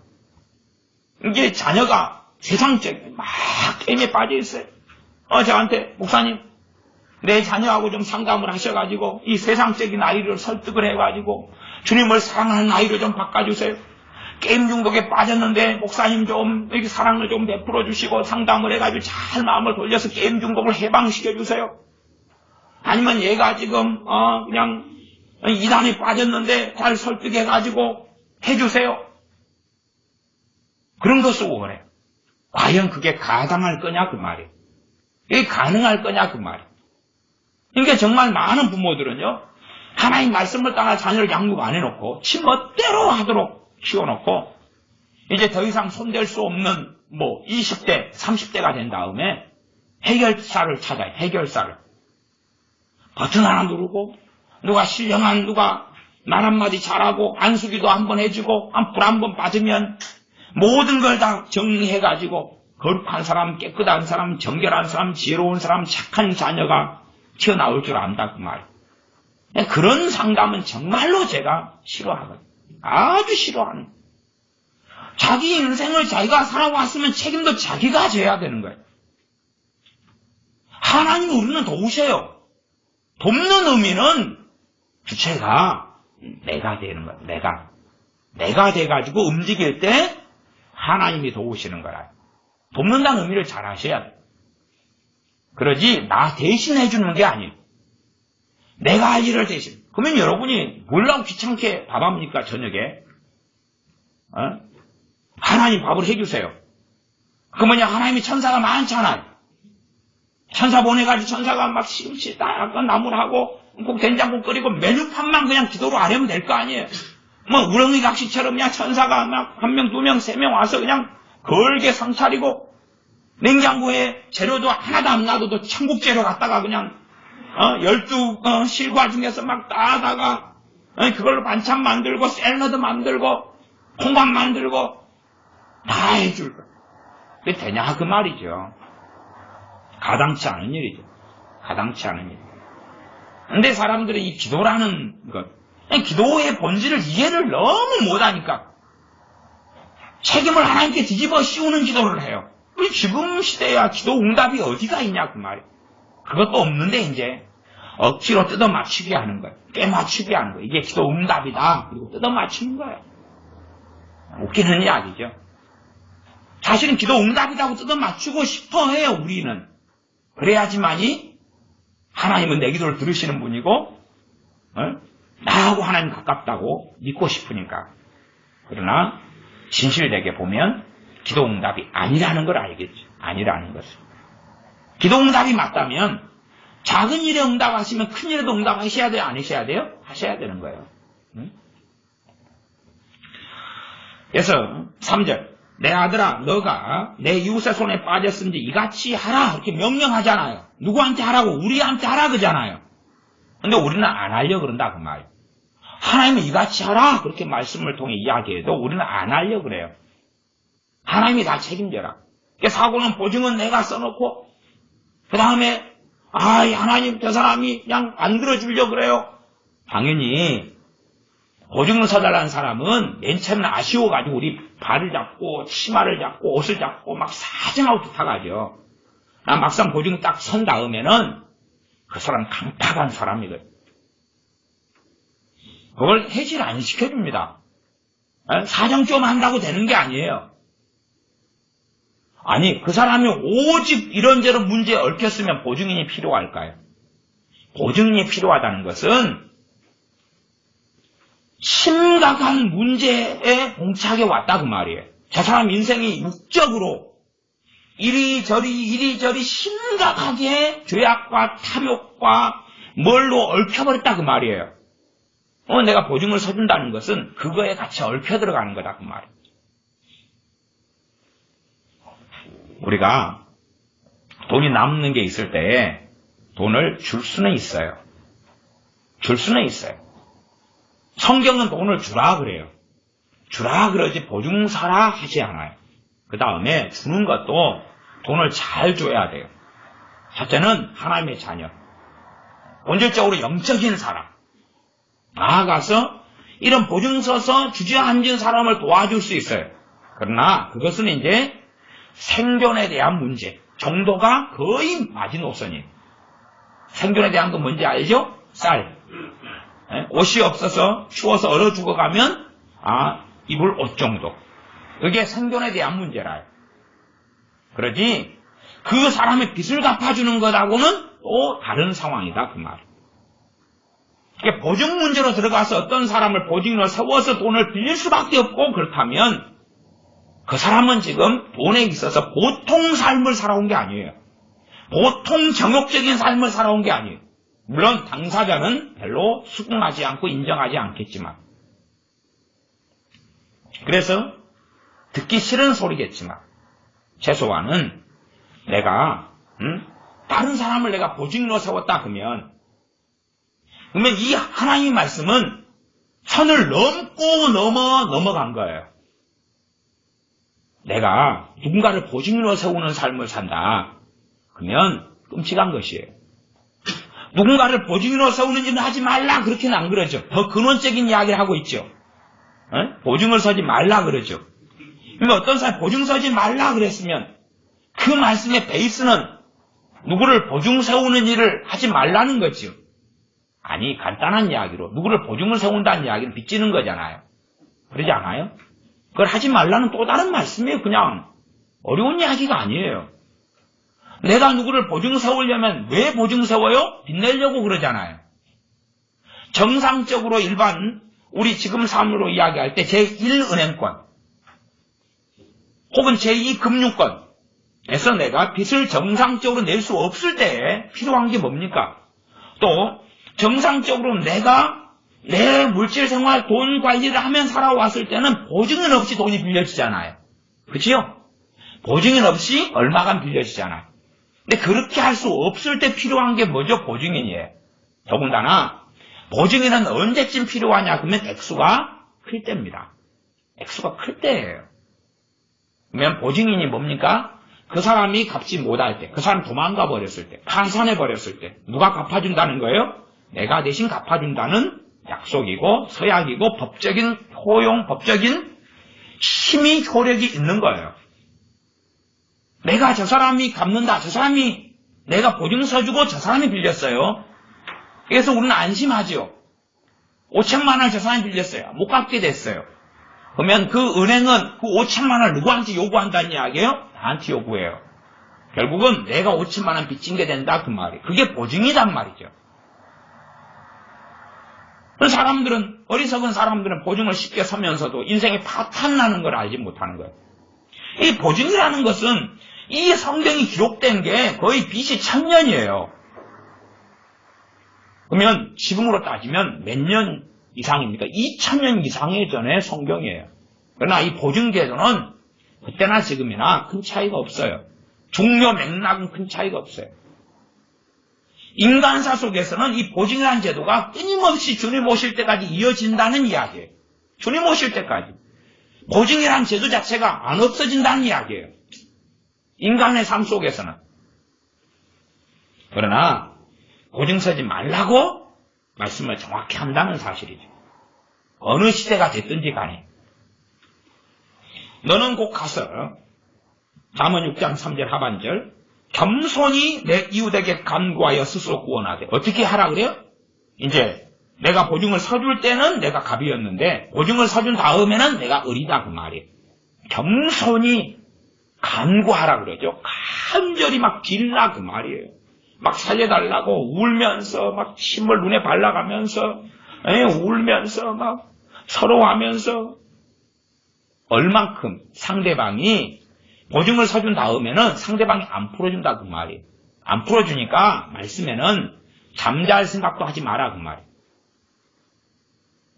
이게 자녀가 세상적인 막 게임에 빠져 있어요. 저한테 목사님 내 자녀하고 좀 상담을 하셔가지고 이 세상적인 아이를 설득을 해가지고 주님을 사랑하는 아이로 좀 바꿔주세요. 게임 중독에 빠졌는데 목사님 좀 이렇게 사랑을 좀 베풀어 주시고 상담을 해가지고 잘 마음을 돌려서 게임 중독을 해방시켜 주세요. 아니면 얘가 지금 그냥 이단에 빠졌는데 잘 설득해가지고 해주세요. 그런 것을 원해요. 과연 그게 가당할 거냐 그 말이에요. 이게 가능할 거냐 그 말이에요. 그러니까 정말 많은 부모들은요, 하나님 말씀을 따라 자녀를 양육 안 해놓고 지 멋대로 하도록 키워놓고 이제 더 이상 손댈 수 없는 20대, 30대가 된 다음에 해결사를 찾아요. 해결사를. 버튼 하나 누르고 누가 신령한 누가 말 한마디 잘하고 안수기도 한번 해주고 불 한번 받으면 모든 걸 다 정리해가지고 거룩한 사람, 깨끗한 사람, 정결한 사람, 지혜로운 사람, 착한 자녀가 튀어나올 줄 안다 그 말. 그런 상담은 정말로 제가 싫어하거든요. 아주 싫어하는. 자기 인생을 자기가 살아왔으면 책임도 자기가 져야 되는 거예요. 하나님이 우리는 도우셔요. 돕는 의미는 주체가 내가 되는 거예요. 내가 돼가지고 움직일 때 하나님이 도우시는 거라. 돕는다는 의미를 잘 아셔야 돼요. 그러지 나 대신 해주는 게 아니에요. 내가 할 일을 대신. 그러면 여러분이 몰라고 귀찮게 밥합니까 저녁에? 하나님 밥을 해주세요. 그러면 하나님이 천사가 많잖아요. 천사 보내가지고 천사가 막 시금치 딱 나물하고 꼭 된장국 끓이고 메뉴판만 그냥 기도로 안 하면 될 거 아니에요. 우렁이 각시처럼 그냥 천사가 막 1명, 2명, 3명 와서 그냥 걸게 상 차리고 냉장고에 재료도 하나도 안 놔둬도 천국 재료 갖다가 그냥 12실과 중에서 막 따다가 그걸로 반찬 만들고 샐러드 만들고 콩밥 만들고 다 해줄 거. 그게 되냐 그 말이죠. 가당치 않은 일이죠. 가당치 않은 일. 근데 사람들이 이 기도라는 것, 기도의 본질을 이해를 너무 못하니까 책임을 하나님께 뒤집어 씌우는 기도를 해요. 우리 지금 시대야 기도 응답이 어디가 있냐 그 말이에요. 그것도 없는데 이제 억지로 뜯어 맞추게 하는 거예요. 꿰맞추게 하는 거예요. 이게 기도 응답이다. 그리고 뜯어 맞추는 거예요. 웃기는 이야기죠. 사실은 기도 응답이라고 뜯어 맞추고 싶어 해요. 우리는. 그래야지만이 하나님은 내 기도를 들으시는 분이고 나하고 하나님 가깝다고 믿고 싶으니까. 그러나 진실되게 보면 기도응답이 아니라는 걸 알겠죠. 아니라는 것을. 기도응답이 맞다면 작은 일에 응답하시면 큰 일에도 응답하셔야 돼요? 안 하셔야 돼요? 하셔야 되는 거예요. 응? 그래서 3절 내 아들아 너가 내 이웃의 손에 빠졌은지 이같이 하라 이렇게 명령하잖아요. 누구한테 하라고? 우리한테 하라 그러잖아요. 근데 우리는 안 하려고 그런다 그 말이에요. 하나님은 이같이 하라 그렇게 말씀을 통해 이야기해도 우리는 안 하려고 그래요. 하나님이 다 책임져라. 사고는 보증은 내가 써놓고 그 다음에 하나님 저 사람이 그냥 안 들어주려고 그래요. 당연히 보증을 서달라는 사람은 맨 처음에 아쉬워가지고 우리 발을 잡고 치마를 잡고 옷을 잡고 막 사정하고 부탁하죠. 막상 보증 딱 선 다음에는 그 사람 강팍한 사람이거든요. 그걸 해질 안 시켜줍니다. 사정 좀 한다고 되는 게 아니에요. 아니 그 사람이 오직 이런저런 문제에 얽혔으면 보증인이 필요할까요? 보증인이 필요하다는 것은 심각한 문제에 봉착해 왔다 그 말이에요. 저 사람 인생이 육적으로 이리저리 심각하게 죄악과 탐욕과 뭘로 얽혀버렸다 그 말이에요. 내가 보증을 서준다는 것은 그거에 같이 얽혀 들어가는 거다 그 말이에요. 우리가 돈이 남는 게 있을 때 돈을 줄 수는 있어요. 줄 수는 있어요. 성경은 돈을 주라 그래요. 주라 그러지 보증사라 하지 않아요. 그 다음에 주는 것도 돈을 잘 줘야 돼요. 첫째는 하나님의 자녀. 본질적으로 영적인 사람. 나아가서 이런 보증 서서 주저앉은 사람을 도와줄 수 있어요. 그러나 그것은 이제 생존에 대한 문제 정도가 거의 마지노선이에요. 생존에 대한 건 뭔지 알죠? 쌀. 옷이 없어서 추워서 얼어 죽어가면 입을 옷 정도. 그게 생존에 대한 문제라요. 그러지 그 사람의 빚을 갚아주는 것하고는 또 다른 상황이다 그 말. 그러니까 보증 문제로 들어가서 어떤 사람을 보증으로 세워서 돈을 빌릴 수밖에 없고 그렇다면 그 사람은 지금 돈에 있어서 보통 삶을 살아온 게 아니에요. 보통 정욕적인 삶을 살아온 게 아니에요. 물론 당사자는 별로 수긍하지 않고 인정하지 않겠지만 그래서 듣기 싫은 소리겠지만 최소한은 내가 다른 사람을 내가 보증으로 세웠다 그러면 이 하나님의 말씀은 선을 넘고 넘어간 거예요. 내가 누군가를 보증으로 세우는 삶을 산다. 그러면 끔찍한 것이에요. 누군가를 보증으로 세우는 일은 하지 말라 그렇게는 안 그러죠. 더 근원적인 이야기를 하고 있죠. 보증을 서지 말라 그러죠. 그러니까 어떤 사람이 보증 서지 말라 그랬으면 그 말씀의 베이스는 누구를 보증 세우는 일을 하지 말라는 거죠. 아니 간단한 이야기로 누구를 보증을 세운다는 이야기는 빚지는 거잖아요. 그러지 않아요? 그걸 하지 말라는 또 다른 말씀이에요. 그냥 어려운 이야기가 아니에요. 내가 누구를 보증 세우려면 왜 보증 세워요? 빚내려고 그러잖아요. 정상적으로 일반 우리 지금 삶으로 이야기할 때 제1은행권 혹은 제2금융권에서 내가 빚을 정상적으로 낼 수 없을 때 필요한 게 뭡니까? 또 정상적으로 내가 내 물질 생활 돈 관리를 하면 살아왔을 때는 보증은 없이 돈이 빌려지잖아요. 그렇지요? 보증은 없이 얼마간 빌려지잖아요. 근데 그렇게 할 수 없을 때 필요한 게 뭐죠? 보증인이에요. 더군다나 보증인은 언제쯤 필요하냐 그러면 액수가 클 때입니다. 액수가 클 때예요. 그러면 보증인이 뭡니까? 그 사람이 갚지 못할 때, 그 사람 도망가 버렸을 때, 파산해 버렸을 때 누가 갚아준다는 거예요? 내가 대신 갚아준다는 약속이고 서약이고 법적인 효용, 법적인 힘이 효력이 있는 거예요. 내가 저 사람이 갚는다. 저 사람이 내가 보증 서주고 저 사람이 빌렸어요. 그래서 우리는 안심하죠. 5천만 원을 저 사람이 빌렸어요. 못 갚게 됐어요. 그러면 그 은행은 그 5천만 원을 누구한테 요구한다는 이야기예요? 나한테 요구해요. 결국은 내가 5천만 원 빚진 게 된다 그 말이에요. 그게 보증이란 말이죠. 그래서 사람들은 어리석은 사람들은 보증을 쉽게 서면서도 인생에 파탄나는 걸 알지 못하는 거예요. 이 보증이라는 것은 이 성경이 기록된 게 거의 BC 1000년이에요. 그러면 지금으로 따지면 몇 년 이상입니까? 2000년 이상의 전의 성경이에요. 그러나 이 보증제도는 그때나 지금이나 큰 차이가 없어요. 종료 맥락은 큰 차이가 없어요. 인간사 속에서는 이 보증이라는 제도가 끊임없이 주님 오실 때까지 이어진다는 이야기예요. 주님 오실 때까지. 보증이라는 제도 자체가 안 없어진다는 이야기예요. 인간의 삶 속에서는. 그러나 보증 서지 말라고 말씀을 정확히 한다는 사실이죠. 어느 시대가 됐든지 간에. 너는 곧 가서 잠언 6장 3절 하반절 겸손히 내 이웃에게 간구하여 스스로 구원하되. 어떻게 하라 그래요? 이제 내가 보증을 서줄 때는 내가 갑이었는데 보증을 서준 다음에는 내가 을이다 그 말이에요. 겸손히 간구하라 그러죠. 간절히 막 빌라 그 말이에요. 막 살려달라고 울면서 막 침을 눈에 발라가면서 울면서 막 서러워하면서 얼만큼 상대방이 보증을 서준 다음에는 상대방이 안 풀어준다 그 말이에요. 안 풀어주니까 말씀에는 잠잘 생각도 하지 마라 그 말이에요.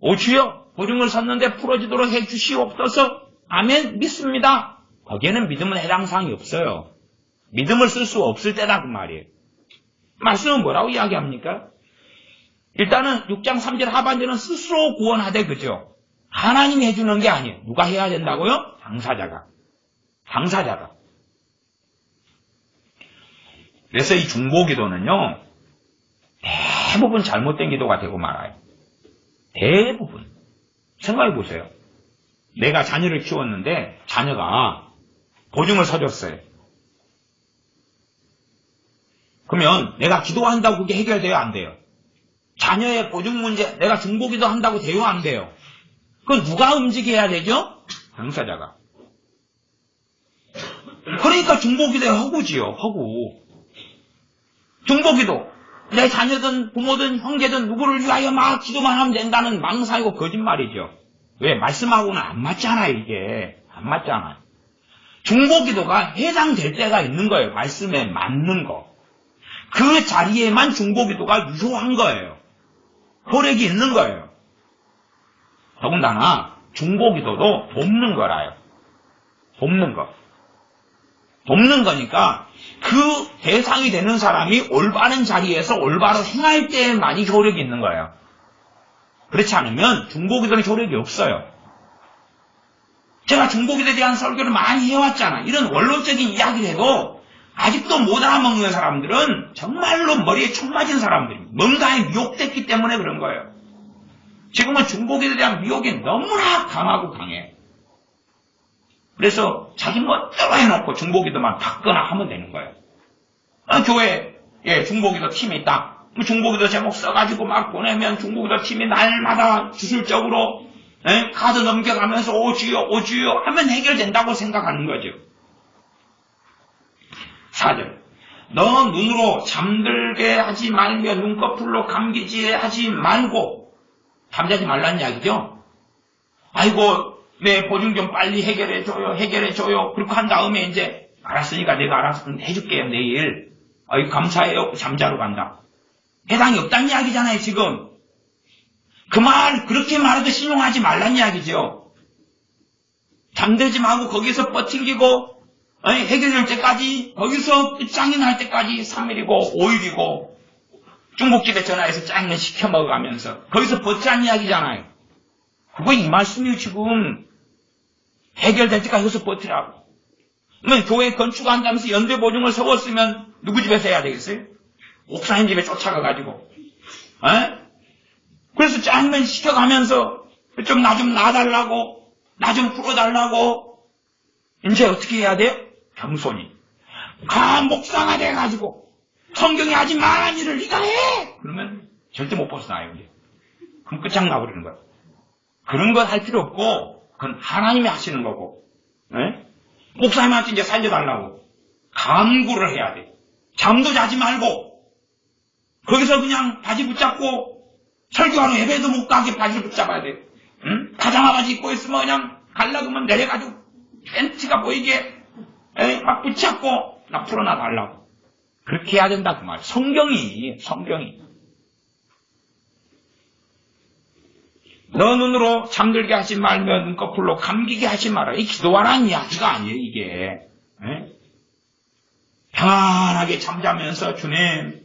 오 주여 보증을 섰는데 풀어지도록 해주시옵소서. 아멘 믿습니다. 거기에는 믿음은 해당 사항이 없어요. 믿음을 쓸 수 없을 때다 그 말이에요. 말씀은 뭐라고 이야기합니까? 일단은 6장 3절 하반절은 스스로 구원하되 그죠? 하나님이 해주는 게 아니에요. 누가 해야 된다고요? 당사자가. 그래서 이 중보기도는요, 대부분 잘못된 기도가 되고 말아요. 대부분. 생각해 보세요. 내가 자녀를 키웠는데 자녀가 보증을 서줬어요. 그러면 내가 기도한다고 그게 해결돼요? 안 돼요? 자녀의 보증 문제, 내가 중보기도 한다고 돼요? 안 돼요? 그건 누가 움직여야 되죠? 당사자가. 그러니까 중보기도의 허구지요. 허구. 중보기도. 내 자녀든 부모든 형제든 누구를 위하여 막 기도만 하면 된다는 망상이고 거짓말이죠. 왜? 말씀하고는 안 맞잖아요. 이게. 안 맞잖아요. 중보기도가 해당될 때가 있는 거예요. 말씀에 맞는 거. 그 자리에만 중보기도가 유효한 거예요. 효력이 있는 거예요. 더군다나 중보기도도 돕는 거라요. 돕는 거. 돕는 거니까 그 대상이 되는 사람이 올바른 자리에서 올바로 행할 때만이 효력이 있는 거예요. 그렇지 않으면 중보기도는 효력이 없어요. 제가 중보기도에 대한 설교를 많이 해왔잖아. 이런 원론적인 이야기를 해도 아직도 못 알아먹는 사람들은 정말로 머리에 총 맞은 사람들입니다. 뭔가에 미혹됐기 때문에 그런 거예요. 지금은 중보기도에 대한 미혹이 너무나 강하고 강해. 그래서 자기 멋대로 해놓고 중보기도만 받거나 하면 되는 거예요. 교회에 중보기도 팀이 있다. 중보기도 제목 써가지고 막 보내면 중보기도 팀이 날마다 주술적으로 카드 넘겨가면서 오주여 오주여 하면 해결된다고 생각하는 거죠. 4절. 너 눈으로 잠들게 하지 말며 눈꺼풀로 감기지 하지 말고. 잠자지 말라는 이야기죠. 아이고 내 보증 좀 빨리 해결해줘요. 그렇게 한 다음에 이제 알았으니까 내가 알아서 해줄게요 내일. 아이고 감사해요. 잠자러 간다. 해당이 없다는 이야기잖아요 지금. 그 말 그렇게 말해도 신용하지 말라는 이야기죠. 잠들지 말고 거기서 버팅기고 해결될 때까지 거기서 끝장이 날 때까지 3일이고 5일이고 중국집에 전화해서 짜장면 시켜 먹어가면서 거기서 버티라는 이야기잖아요. 그거 이 말씀이 지금 해결될 때까지 거기서 버티라고. 그러면 교회 건축한다면서 연대보증을 세웠으면 누구 집에서 해야 되겠어요? 옥사님 집에 쫓아가가지고. 그래서 짜장면 시켜가면서 좀 나 좀 놔달라고 나 좀 풀어달라고. 이제 어떻게 해야 돼요? 겸손히. 목사가 돼가지고 성경이 하지 말라는 일을 네가 해! 그러면 절대 못 벗어나요. 이제. 그럼 끝장나버리는 거야. 그런 건 할 필요 없고 그건 하나님이 하시는 거고. 목사님한테 이제 살려달라고 간구를 해야 돼. 잠도 자지 말고 거기서 그냥 바지 붙잡고 설교하러 예배도 못 가게 바지를 붙잡아야 돼. 응? 파자마 바지 입고 있으면 그냥 갈라두면 내려가지고 팬티가 보이게 막 붙잡고 나 풀어놔 달라고. 그렇게 해야 된다 그 말이야. 성경이. 너 눈으로 잠들게 하지 말며 눈꺼풀로 감기게 하지 마라. 이 기도하라는 이야기가 아니에요 이게. 편안하게 잠자면서 주님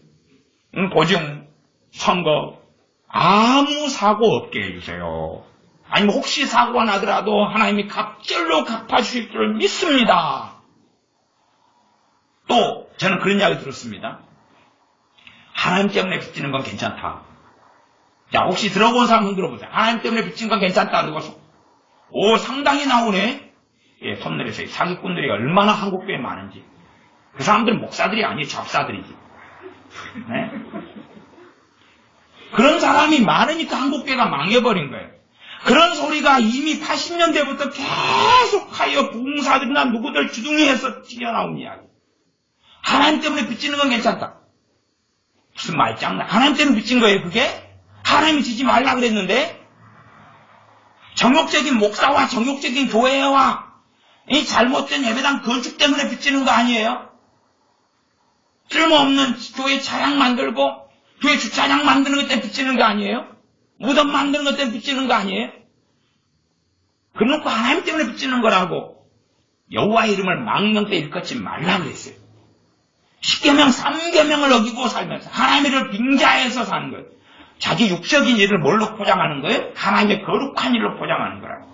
보증, 선거 아무 사고 없게 해주세요. 아니면 혹시 사고가 나더라도 하나님이 갑절로 갚아주실 줄 믿습니다. 또 저는 그런 이야기 들었습니다. 하나님 때문에 빚지는 건 괜찮다. 자, 혹시 들어본 사람 손 들어보세요. 하나님 때문에 빚진 건 괜찮다. 그러고서 상당히 나오네. 예, 손 내리세요. 사기꾼들이 얼마나 한국교회에 많은지. 그 사람들은 목사들이 아니에요. 잡사들이지. 네? 그런 사람이 많으니까 한국교회가 망해버린 거예요. 그런 소리가 이미 80년대부터 계속하여 부흥사들이나 누구들 주둥이에서 튀어나온 이야기. 하나님 때문에 빚지는 건 괜찮다. 무슨 말장난. 하나님 때문에 빚진 거예요 그게? 하나님이 지지 말라 그랬는데 정욕적인 목사와 정욕적인 교회와 이 잘못된 예배당 건축 때문에 빚지는 거 아니에요? 쓸모없는 교회 차량 만들고 교회 주차장 만드는 것 때문에 빚지는 거 아니에요? 무덤 만드는 것 때문에 빚지는 거 아니에요? 그래놓고 하나님 때문에 빚지는 거라고 여호와의 이름을 망령 때 일컫지 말라 그랬어요. 10계명 3계명을 어기고 살면서 하나님의 일을 빙자해서 사는 거예요. 자기 육적인 일을 뭘로 포장하는 거예요? 하나님의 거룩한 일로 포장하는 거라고.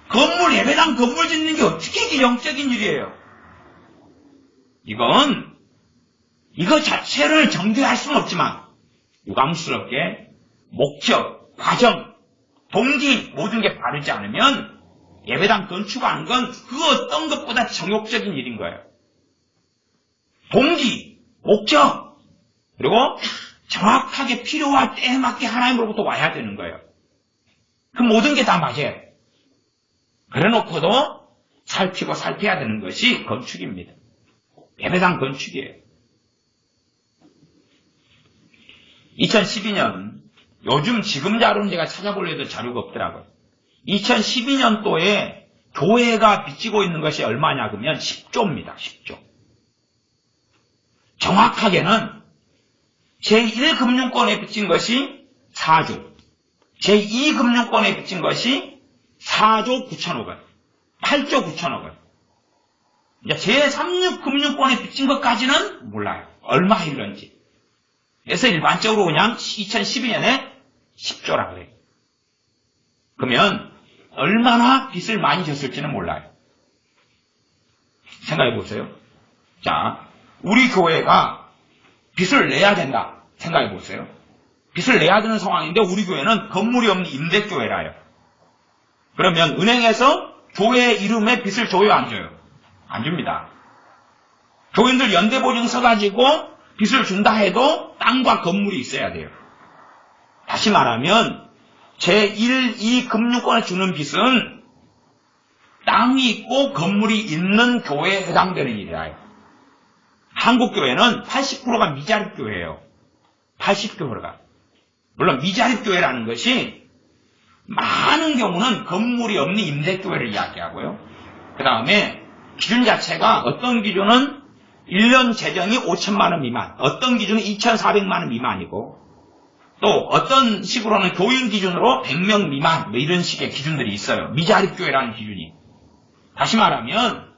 건물, 예배당 건물 짓는 게 어떻게 이게 영적인 일이에요? 이거 자체를 정죄할 수는 없지만 유감스럽게 목적, 과정, 동기 모든 게 바르지 않으면 예배당 건축하는 건 그 어떤 것보다 정욕적인 일인 거예요. 동기, 목적, 그리고 정확하게 필요할 때에 맞게 하나님으로부터 와야 되는 거예요. 그 모든 게 다 맞아요. 그래놓고도 살피고 살펴야 되는 것이 건축입니다. 예배당 건축이에요. 2012년, 지금 자료는 제가 찾아보려도 자료가 없더라고요. 2012년도에 교회가 빚지고 있는 것이 얼마냐 그러면 10조입니다. 10조. 정확하게는 제1금융권에 빚진 것이 4조, 제2금융권에 빚진 것이 4조 9천억 원, 8조 9천억 원. 제3금융권에 빚진 것까지는 몰라요. 얼마 일런지. 그래서 일반적으로 그냥 2012년에 10조라고 해요. 그러면 얼마나 빚을 많이 졌을지는 몰라요. 생각해 보세요. 자, 우리 교회가 빚을 내야 된다. 생각해 보세요. 빚을 내야 되는 상황인데 우리 교회는 건물이 없는 임대교회라요. 그러면 은행에서 교회 이름에 빚을 줘요, 안 줘요? 안 줍니다. 교인들 연대보증 써가지고 빚을 준다 해도 땅과 건물이 있어야 돼요. 다시 말하면 제1, 2금융권에 주는 빚은 땅이 있고 건물이 있는 교회에 해당되는 일이라요. 한국교회는 80%가 미자립교회예요. 80%가. 물론 미자립교회라는 것이 많은 경우는 건물이 없는 임대교회를 이야기하고요. 그 다음에 기준 자체가 어떤 기준은 1년 재정이 5천만 원 미만, 어떤 기준은 2,400만 원 미만이고 또 어떤 식으로는 교인 기준으로 100명 미만 뭐 이런 식의 기준들이 있어요. 미자립교회라는 기준이. 다시 말하면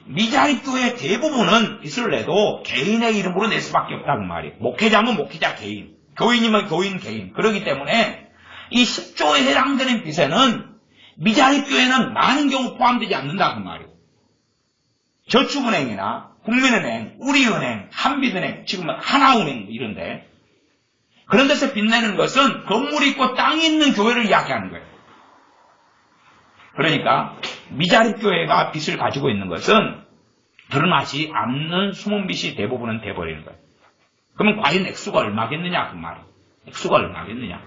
미자립교회 대부분은 빚을 내도 개인의 이름으로 낼 수밖에 없다고 말이에요. 목회자면 목회자 개인, 교인이면 교인 개인. 그렇기 때문에 이 10조에 해당되는 빚에는 미자립교회는 많은 경우 포함되지 않는다고 말이에요. 저축은행이나 국민은행, 우리은행, 한빛은행, 지금은 하나은행 이런데 그런 데서 빚내는 것은 건물이 있고 땅이 있는 교회를 이야기하는 거예요. 그러니까 미자립교회가 빚을 가지고 있는 것은 드러나지 않는 숨은 빚이 대부분은 돼버리는 거예요. 그러면 과연 액수가 얼마겠느냐 그 말이에요. 액수가 얼마겠느냐.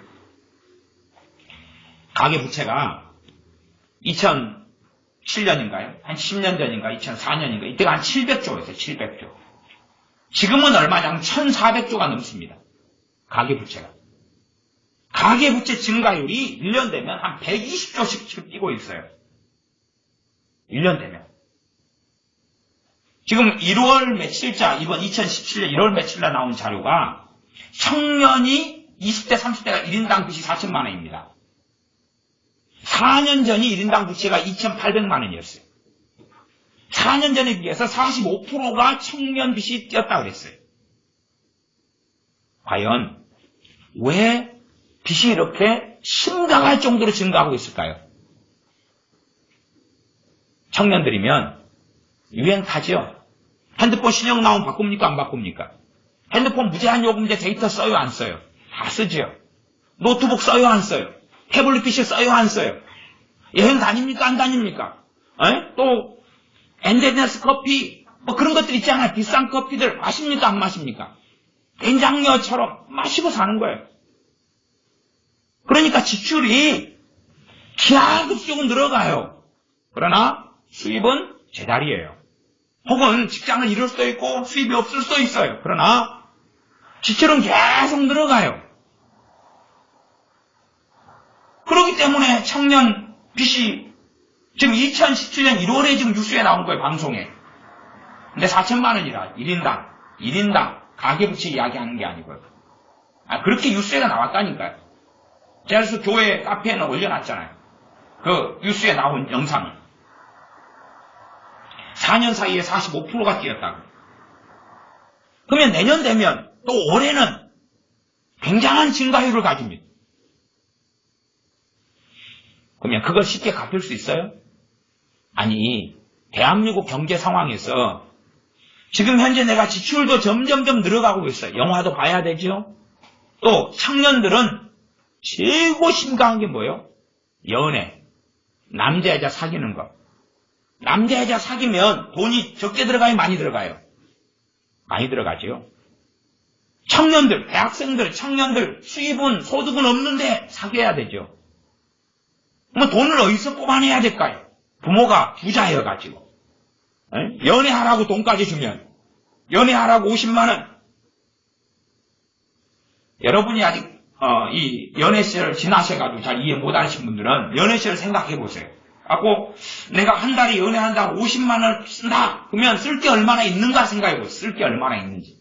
가계부채가 2007년인가요? 한 10년 전인가 2004년인가 이때가 한 700조였어요. 700조. 지금은 얼마냐면 1400조가 넘습니다. 가계부채가. 가계부채 증가율이 1년 되면 한 120조씩 뛰고 있어요. 1년 되면. 지금 1월 며칠자, 이번 2017년 1월 며칠날 나온 자료가 청년이 20대, 30대가 1인당 빚이 4천만 원입니다. 4년 전이 1인당 부채가 2,800만 원이었어요. 4년 전에 비해서 45%가 청년 빚이 뛰었다고 그랬어요. 과연 왜 빚이 이렇게 심각할 정도로 증가하고 있을까요? 청년들이면 유행 타죠. 핸드폰 신형 나오면 바꿉니까? 안 바꿉니까? 핸드폰 무제한 요금제 데이터 써요? 안 써요? 다 쓰죠. 노트북 써요? 안 써요? 태블릿 PC 써요? 안 써요? 여행 다닙니까? 안 다닙니까? 또 엔데네스 커피 뭐 그런 것들 있잖아요. 비싼 커피들 마십니까? 안 마십니까? 된장녀처럼 마시고 사는 거예요. 그러니까 지출이 기하급수적으로 늘어가요. 그러나 수입은 제자리예요. 혹은 직장을 잃을 수도 있고 수입이 없을 수도 있어요. 그러나 지출은 계속 늘어가요. 그렇기 때문에 청년 빚이 지금 2017년 1월에 지금 뉴스에 나온 거예요. 방송에. 근데 4천만 원이라 1인당 가계부채 이야기하는 게 아니고요. 그렇게 뉴스에가 나왔다니까요. 제가 그래서 교회 카페에는 올려놨잖아요. 그 뉴스에 나온 영상을. 4년 사이에 45%가 뛰었다고. 그러면 내년 되면 또 올해는 굉장한 증가율을 가집니다. 그러면 그걸 쉽게 갚을 수 있어요? 아니, 대한민국 경제 상황에서 지금 현재 내가 지출도 점점점 늘어가고 있어요. 영화도 봐야 되죠? 또 청년들은 최고 심각한 게 뭐예요? 연애. 남자 여자 사귀는 거. 남자 여자 사귀면 돈이 적게 들어가요? 많이 들어가요? 많이 들어가죠. 청년들, 대학생들, 청년들 수입은 소득은 없는데 사귀어야 되죠. 뭐 돈을 어디서 뽑아내야 될까요? 부모가 부자여가지고 연애하라고 돈까지 주면 연애하라고 50만 원. 여러분이 아직 이 연애 시절 지나셔가지고 잘 이해 못하신 분들은 연애 시절 생각해 보세요. 하고 내가 한 달에 연애한다고 50만 원 쓴다. 그러면 쓸 게 얼마나 있는가 생각해 보세요. 쓸 게 얼마나 있는지.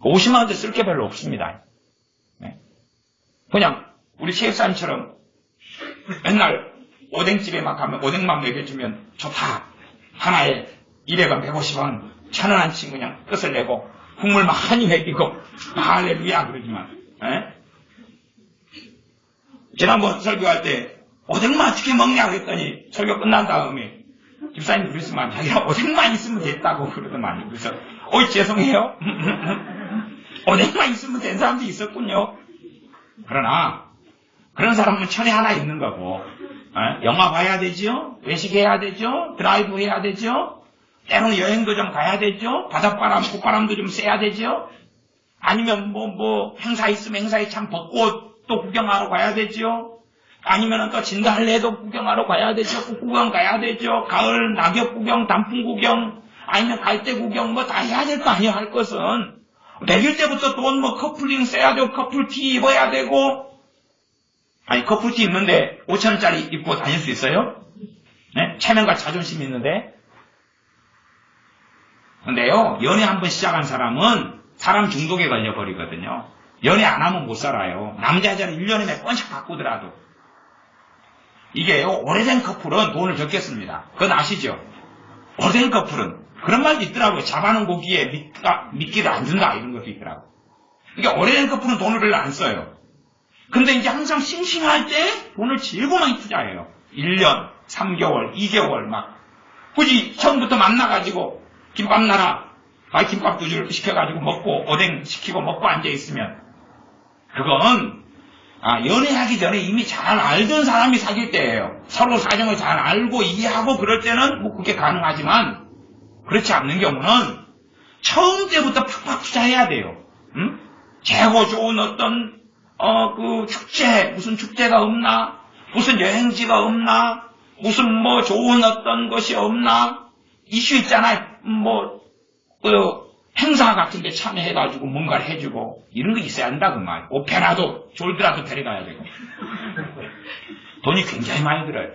50만 원도 쓸 게 별로 없습니다. 그냥 우리 체육사님처럼 맨날 오뎅집에 막 가면 오뎅만 먹여주면 좋다. 하나에 200원, 150원, 1,000원 한 치 그냥 끝을 내고 국물 많이 먹이고 할렐루야 그러지만 지난번 설교할 때 오뎅만 어떻게 먹냐고 했더니 설교 끝난 다음에 집사님 그랬으면 자기가 오뎅만 있으면 됐다고 그러더만요. 그래서 어이 죄송해요. 오뎅만 있으면 된 사람도 있었군요. 그러나 그런 사람은 천에 하나 있는 거고 영화 봐야 되죠. 외식해야 되죠. 드라이브 해야 되죠. 때로는 여행도 좀 가야 되죠. 바닷바람, 콧바람도 좀 쐬야 되죠. 아니면 뭐 행사 있으면 행사에 참 벚꽃도 구경하러 가야 되죠. 아니면 또 진달래도 구경하러 가야 되죠. 구경 가야 되죠. 가을 낙엽 구경, 단풍 구경, 아니면 갈대 구경 뭐 다 해야 될 거 아니에요. 할 것은 먹일 때부터 돈 뭐 커플링 써야 되고 커플티 입어야 되고. 아니 커플티 입는데 5,000원짜리 입고 다닐 수 있어요? 네? 체면과 자존심이 있는데. 근데요, 연애 한번 시작한 사람은 사람 중독에 걸려버리거든요. 연애 안 하면 못 살아요. 남자 여자는 1년에 몇 번씩 바꾸더라도. 이게요, 오래된 커플은 돈을 적게 씁니다. 그건 아시죠? 오래된 커플은. 그런 말도 있더라고요. 잡아놓은 고기에 미끼를 안 준다, 이런 것도 있더라고요. 그러니까 오래된 커플은 돈을 별로 안 써요. 근데 이제 항상 싱싱할 때 돈을 제일 많이 투자해요. 1년, 3개월, 2개월 막. 굳이 처음부터 만나가지고 김밥 나라, 김밥 2줄 시켜가지고 먹고 오뎅 시키고 먹고 앉아있으면 그건 연애하기 전에 이미 잘 알던 사람이 사귈 때예요. 서로 사정을 잘 알고 이해하고 그럴 때는 뭐 그게 가능하지만 그렇지 않는 경우는 처음 때부터 팍팍 투자해야 돼요. 응? 재고 좋은 어떤 그 축제, 무슨 축제가 없나? 무슨 여행지가 없나? 무슨 뭐 좋은 어떤 것이 없나? 이슈 있잖아요. 뭐 행사 같은 데 참여해가지고 뭔가를 해주고 이런 거 있어야 한다 그 말. 오페라도 졸더라도 데려가야 되고. 돈이 굉장히 많이 들어요.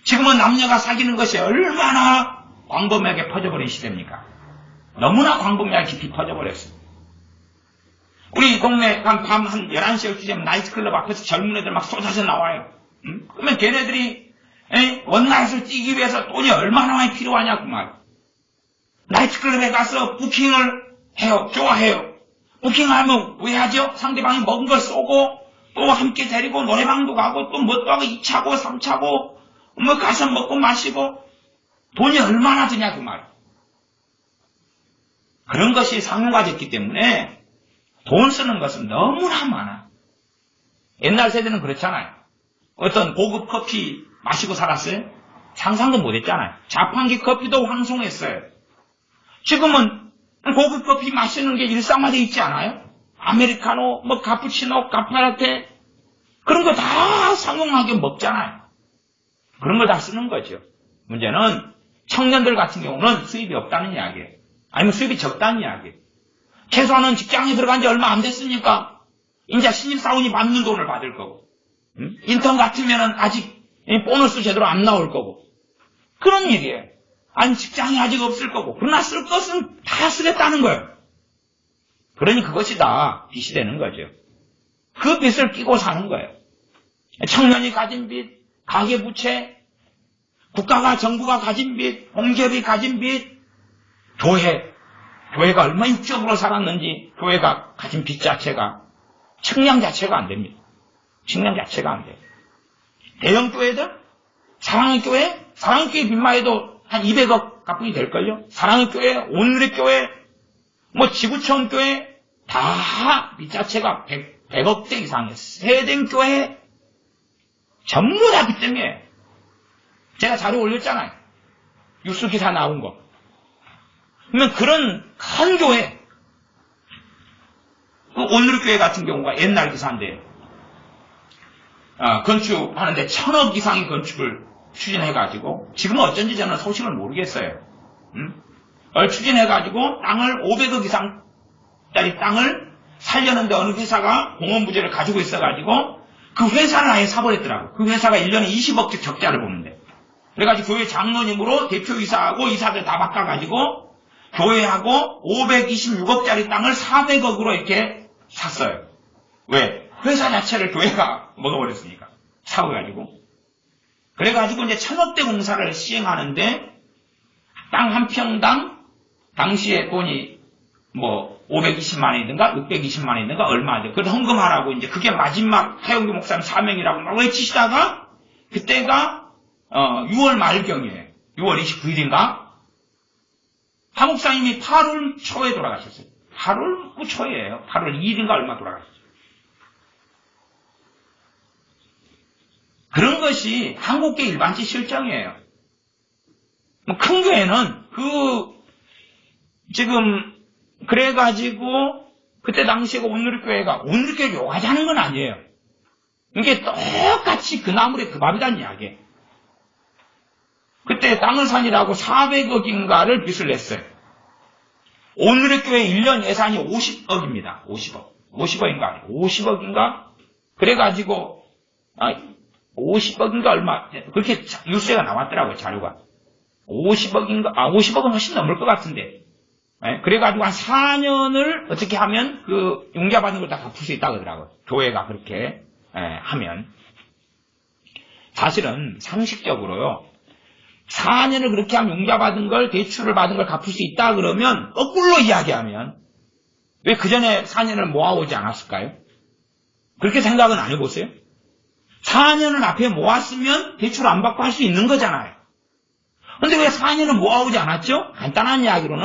지금은 남녀가 사귀는 것이 얼마나 광범위하게 퍼져버린 시대입니까? 너무나 광범위하게 깊이 퍼져버렸어요. 우리 동네 밤 한 11시, 12시 되면 나이트클럽 앞에서 젊은 애들 막 쏟아져 나와요. 응? 그러면 걔네들이 원나잇을 뛰기 위해서 돈이 얼마나 많이 필요하냐 그 말. 나이트클럽에 가서 부킹을 해요. 좋아해요. 부킹하면 왜 하죠? 상대방이 먹은 걸 쏘고 또 함께 데리고 노래방도 가고 또 뭣도 하고 2차고 3차고 뭐 가서 먹고 마시고 돈이 얼마나 드냐 그 말. 그런 것이 상용화됐기 때문에 돈 쓰는 것은 너무나 많아. 옛날 세대는 그렇잖아요. 어떤 고급 커피 마시고 살았어요? 상상도 못했잖아요. 자판기 커피도 황송했어요. 지금은 고급 커피 마시는 게 일상화되어 있지 않아요? 아메리카노, 뭐 카푸치노, 카페라테 그런 거 다 상용하게 먹잖아요. 그런 걸 다 쓰는 거죠. 문제는 청년들 같은 경우는 수입이 없다는 이야기예요. 아니면 수입이 적다는 이야기예요. 최소한은 직장에 들어간 지 얼마 안 됐으니까 이제 신입사원이 받는 돈을 받을 거고 인턴 같으면 아직 보너스 제대로 안 나올 거고 그런 얘기예요. 아니 직장이 아직 없을 거고 그러나 쓸 것은 다 쓰겠다는 거예요. 그러니 그것이 다 빚이 되는 거죠. 그 빚을 끼고 사는 거예요. 청년이 가진 빚, 가계부채, 국가가 정부가 가진 빚, 공기업이 가진 빚, 교회가 얼마나 육적으로 살았는지 교회가 가진 빚 자체가 측량 자체가 안 됩니다. 측량 자체가 안 돼요. 대형 교회들, 사랑의 교회 빚만 해도 한 200억 가뿐히 될걸요. 사랑의 교회, 오늘의 교회, 뭐 지구촌 교회 다 빚 자체가 100억대 이상이에요. 세된 교회 전부 다 빚 때문에 제가 자료 올렸잖아요. 뉴스 기사 나온 거. 그러면 그런 큰 교회, 그 오늘의 교회 같은 경우가 옛날 기사인데 건축하는데 1000억 이상의 건축을 추진해가지고 지금은 어쩐지 저는 소식을 모르겠어요. 추진해가지고 땅을 500억 이상짜리 땅을 살려는데 어느 회사가 공원 부지를 가지고 있어가지고 그 회사를 아예 사버렸더라고. 그 회사가 1년에 20억씩 적자를 보는데. 그래가지고 교회 장로님으로 대표이사하고 이사들 다 바꿔가지고 교회하고 526억짜리 땅을 400억으로 이렇게 샀어요. 왜? 회사 자체를 교회가 먹어버렸으니까. 사고가지고. 그래가지고 이제 1000억대 공사를 시행하는데 땅 한 평당 당시에 돈이 뭐 520만 원이든가 620만 원이든가 얼마죠. 그래서 헌금하라고 이제 그게 마지막 하영규 목사님 사명이라고 막 외치시다가 그때가 6월 말경이에요. 6월 29일인가? 하 목사님이 8월 초에 돌아가셨어요. 8월 초에예요. 8월 2일인가 얼마 돌아가셨어요. 그런 것이 한국계 일반지 실정이에요. 큰 교회는 지금 그래가지고 그때 당시에 오늘의 교회가 욕하자는 건 아니에요. 이게 똑같이 그 나물에 그 밥이란 이야기예요. 그때 땅을 산이라고 400억인가를 빚을 냈어요. 오늘의 교회 1년 예산이 50억입니다. 50억인가? 50억인가? 그래가지고 50억인가 얼마 그렇게 뉴스가 나왔더라고요. 자료가. 50억인가? 50억은 훨씬 넘을 것 같은데. 그래가지고 한 4년을 어떻게 하면 그 융자받은 걸 다 갚을 수 있다고 하더라고요. 교회가 그렇게 하면. 사실은 상식적으로요. 4년을 그렇게 하면 융자받은 걸 대출을 받은 걸 갚을 수 있다 그러면 거꾸로 이야기하면 왜 그 전에 4년을 모아오지 않았을까요? 그렇게 생각은 안 해보세요? 4년을 앞에 모았으면 대출 안 받고 할 수 있는 거잖아요. 근데 왜 4년을 모아오지 않았죠? 간단한 이야기로는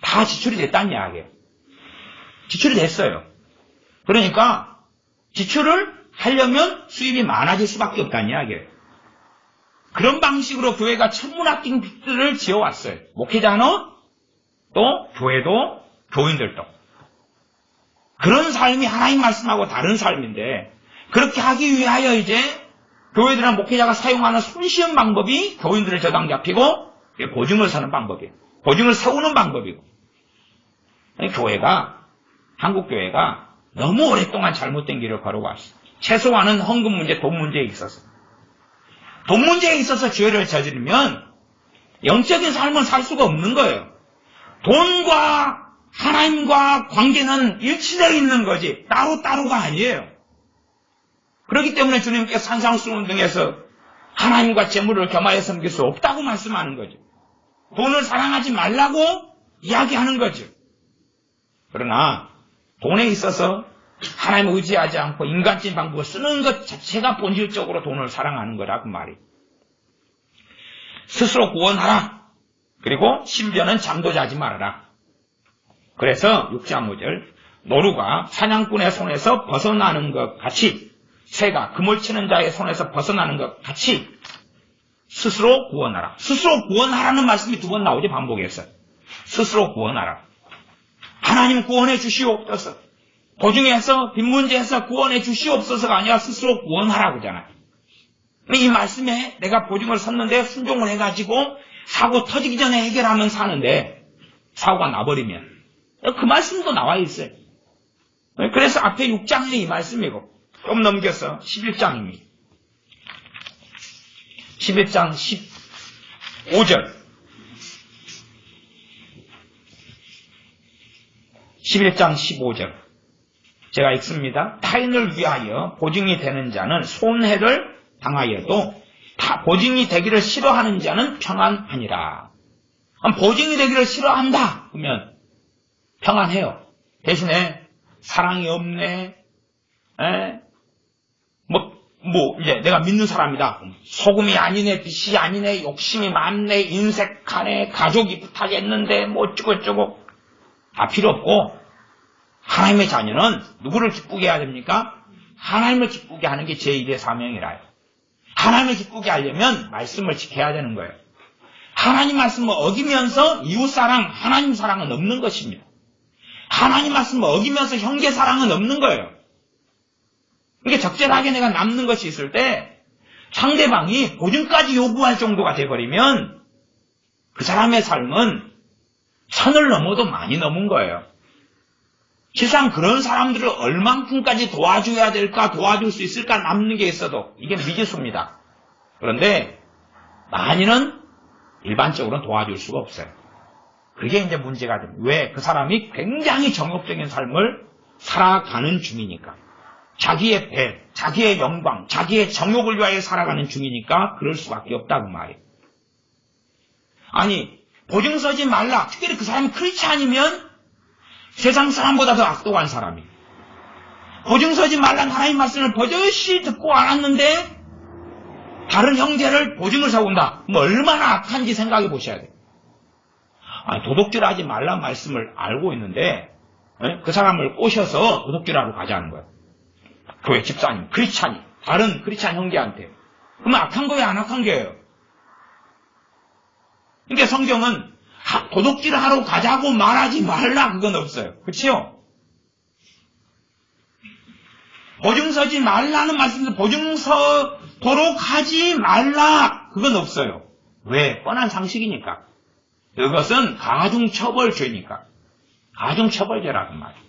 다 지출이 됐다는 이야기예요. 지출이 됐어요. 그러니까 지출을 하려면 수입이 많아질 수밖에 없다는 이야기예요. 그런 방식으로 교회가 천문학적 빚들을 지어왔어요. 목회자는 또 교회도 교인들도. 그런 삶이 하나님 말씀하고 다른 삶인데 그렇게 하기 위하여 이제 교회들이나 목회자가 사용하는 손쉬운 방법이 교인들을 저당 잡히고 보증을 서는 방법이에요. 보증을 세우는 방법이고 교회가, 한국 교회가 너무 오랫동안 잘못된 길을 걸어왔어. 최소한은 헌금 문제, 돈 문제에 있어서. 돈 문제에 있어서 죄를 저지르면 영적인 삶을 살 수가 없는 거예요. 돈과 하나님과 관계는 일치되어 있는 거지 따로따로가 아니에요. 그렇기 때문에 주님께서 산상수훈 등에서 하나님과 재물을 겸하여 섬길 수 없다고 말씀하는 거죠. 돈을 사랑하지 말라고 이야기하는 거죠. 그러나 돈에 있어서 하나님을 의지하지 않고 인간적인 방법을 쓰는 것 자체가 본질적으로 돈을 사랑하는 거라고 말이에요. 스스로 구원하라. 그리고 신변은 잠도 자지 말아라. 그래서 6장 5절 노루가 사냥꾼의 손에서 벗어나는 것 같이 새가 그물 치는 자의 손에서 벗어나는 것 같이 스스로 구원하라. 스스로 구원하라는 말씀이 두 번 나오지 반복해서. 스스로 구원하라. 하나님 구원해 주시옵소서. 도중에서 빈문제에서 구원해 주시옵소서가 아니라 스스로 구원하라 그러잖아요. 이 말씀에 내가 보증을 섰는데 순종을 해가지고 사고 터지기 전에 해결하면 사는데 사고가 나버리면 그 말씀도 나와 있어요. 그래서 앞에 6장이 이 말씀이고 좀 넘겨서 11장입니다. 11장 15절 11장 15절 제가 읽습니다. 타인을 위하여 보증이 되는 자는 손해를 당하여도 보증이 되기를 싫어하는 자는 평안하니라. 보증이 되기를 싫어한다 그러면 평안해요. 대신에 사랑이 없네. 이제 내가 믿는 사람이다. 소금이 아니네, 빛이 아니네, 욕심이 많네, 인색하네, 가족이 부탁했는데 어쩌고저쩌고 다 필요 없고 하나님의 자녀는 누구를 기쁘게 해야 됩니까? 하나님을 기쁘게 하는 게 제1의 사명이라요. 하나님을 기쁘게 하려면 말씀을 지켜야 되는 거예요. 하나님 말씀을 어기면서 이웃사랑, 하나님 사랑은 없는 것입니다. 하나님 말씀을 어기면서 형제사랑은 없는 거예요. 이게 적절하게 내가 남는 것이 있을 때 상대방이 보증까지 요구할 정도가 돼버리면 그 사람의 삶은 선을 넘어도 많이 넘은 거예요. 실상 그런 사람들을 얼만큼까지 도와줘야 될까, 도와줄 수 있을까 남는 게 있어도 이게 미지수입니다. 그런데 많이는 일반적으로는 도와줄 수가 없어요. 그게 이제 문제가 됩니다. 왜? 그 사람이 굉장히 정욕적인 삶을 살아가는 중이니까. 자기의 배, 자기의 영광, 자기의 정욕을 위하여 살아가는 중이니까 그럴 수밖에 없다고 말이에요. 아니, 보증 서지 말라. 특별히 그 사람이 크리스찬이면 세상 사람보다 더 악독한 사람이. 보증 서지 말라는 하나님 말씀을 버젓이 듣고 알았는데 다른 형제를 보증을 세운다. 그럼 얼마나 악한지 생각해 보셔야 돼요. 아니, 도둑질하지 말라는 말씀을 알고 있는데 그 사람을 꼬셔서 도둑질하러 가자는 거예요. 교회 집사님, 크리스찬이 다른 크리스찬 형제한테. 그러면 악한 거예요, 안 악한 거예요? 그러니까 성경은 도둑질하러 가자고 말하지 말라 그건 없어요. 그렇죠? 보증 서지 말라는 말씀도 보증 서도록 하지 말라 그건 없어요. 왜? 뻔한 상식이니까. 이것은 가중처벌죄니까. 가중처벌죄라는 말이에요.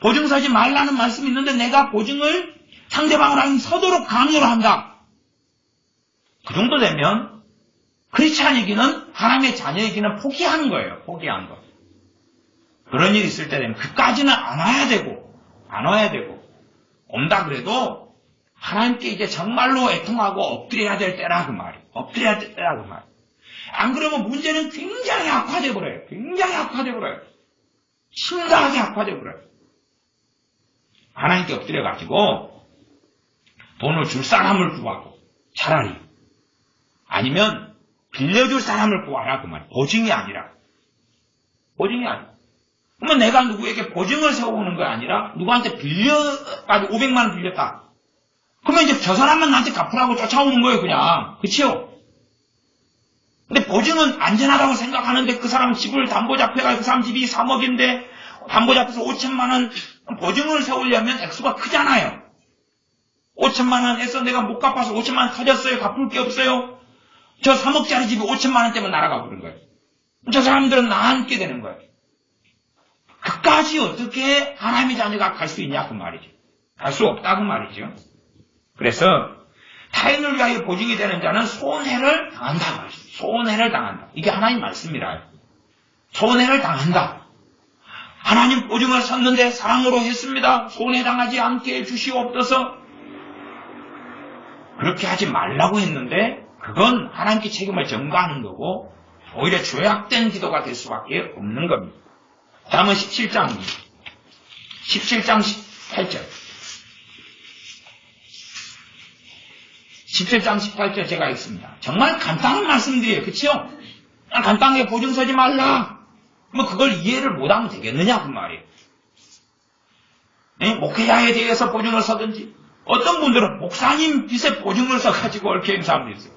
보증 서지 말라는 말씀이 있는데 내가 보증을 상대방을 하면 서도록 강요를 한다. 그 정도 되면 크리스찬이기는 하나님의 자녀이기는 포기한 거예요. 포기한 거. 그런 일이 있을 때 되면 그까지는 안 와야 되고 온다 그래도 하나님께 이제 정말로 애통하고 엎드려야 될 때라 그 말이에요. 엎드려야 될 때라 그 말이에요. 안 그러면 문제는 굉장히 악화돼 버려요. 굉장히 악화돼 버려요. 심각하게 악화돼 버려요. 하나님께 엎드려가지고 돈을 줄 사람을 구하고 차라리 아니면 빌려줄 사람을 구하라 그 말이에요. 보증이 아니라. 보증이 아니라. 그러면 내가 누구에게 보증을 세우는 거 아니라 누구한테 빌려가지고 500만 원 빌렸다. 그러면 이제 저 사람만 나한테 갚으라고 쫓아오는 거예요 그냥. 그치요? 근데 보증은 안전하다고 생각하는데 그 사람 집을 담보 잡혀가지고 그 사람 집이 3억인데 담보 잡혀서 5천만 원 보증을 세우려면 액수가 크잖아요. 5천만 원 해서 내가 못 갚아서 5천만 원 터졌어요. 갚을 게 없어요. 저 3억짜리 집이 5천만 원 때문에 날아가 버린 거예요. 저 사람들은 나앉게 되는 거예요. 나까지 어떻게 하나님의 자녀가 갈 수 있냐 그 말이죠. 갈 수 없다고 말이죠. 그래서 타인을 위하여 보증이 되는 자는 손해를 당한다 말이죠. 손해를 당한다. 이게 하나님 말씀이라. 손해를 당한다. 하나님 보증을 섰는데 사랑으로 했습니다. 손해당하지 않게 해주시옵소서. 그렇게 하지 말라고 했는데 그건 하나님께 책임을 전가하는 거고 오히려 죄악된 기도가 될 수밖에 없는 겁니다. 다음은 17장 18절. 17장 18절 제가 읽습니다. 정말 간단한 말씀들이에요. 그치요? 간단하게 보증 서지 말라. 뭐 그걸 이해를 못하면 되겠느냐 그 말이에요. 목회자에 대해서 보증을 서든지 어떤 분들은 목사님 빚에 보증을 서가지고 얽혀있는 사람도 있어요.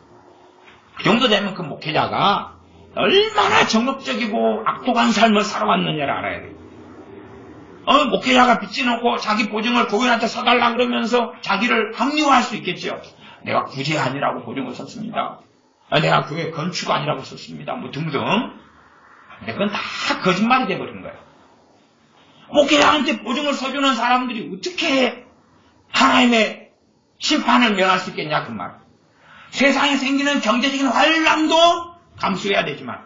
그 정도 되면 그 목회자가 얼마나 정욕적이고 악독한 삶을 살아왔느냐를 알아야 돼요. 목회자가 빚지 놓고 자기 보증을 교인한테 서달라 그러면서 자기를 합리화할 수 있겠죠. 내가 구제 아니라고 보증을 섰습니다. 내가 교회 건축 아니라고 썼습니다. 뭐 등등. 근데 그건 다 거짓말이 돼버린 거예요. 목회자한테 보증을 서주는 사람들이 어떻게 하나님의 심판을 면할 수 있겠냐 그 말. 세상에 생기는 경제적인 환란도 감수해야 되지만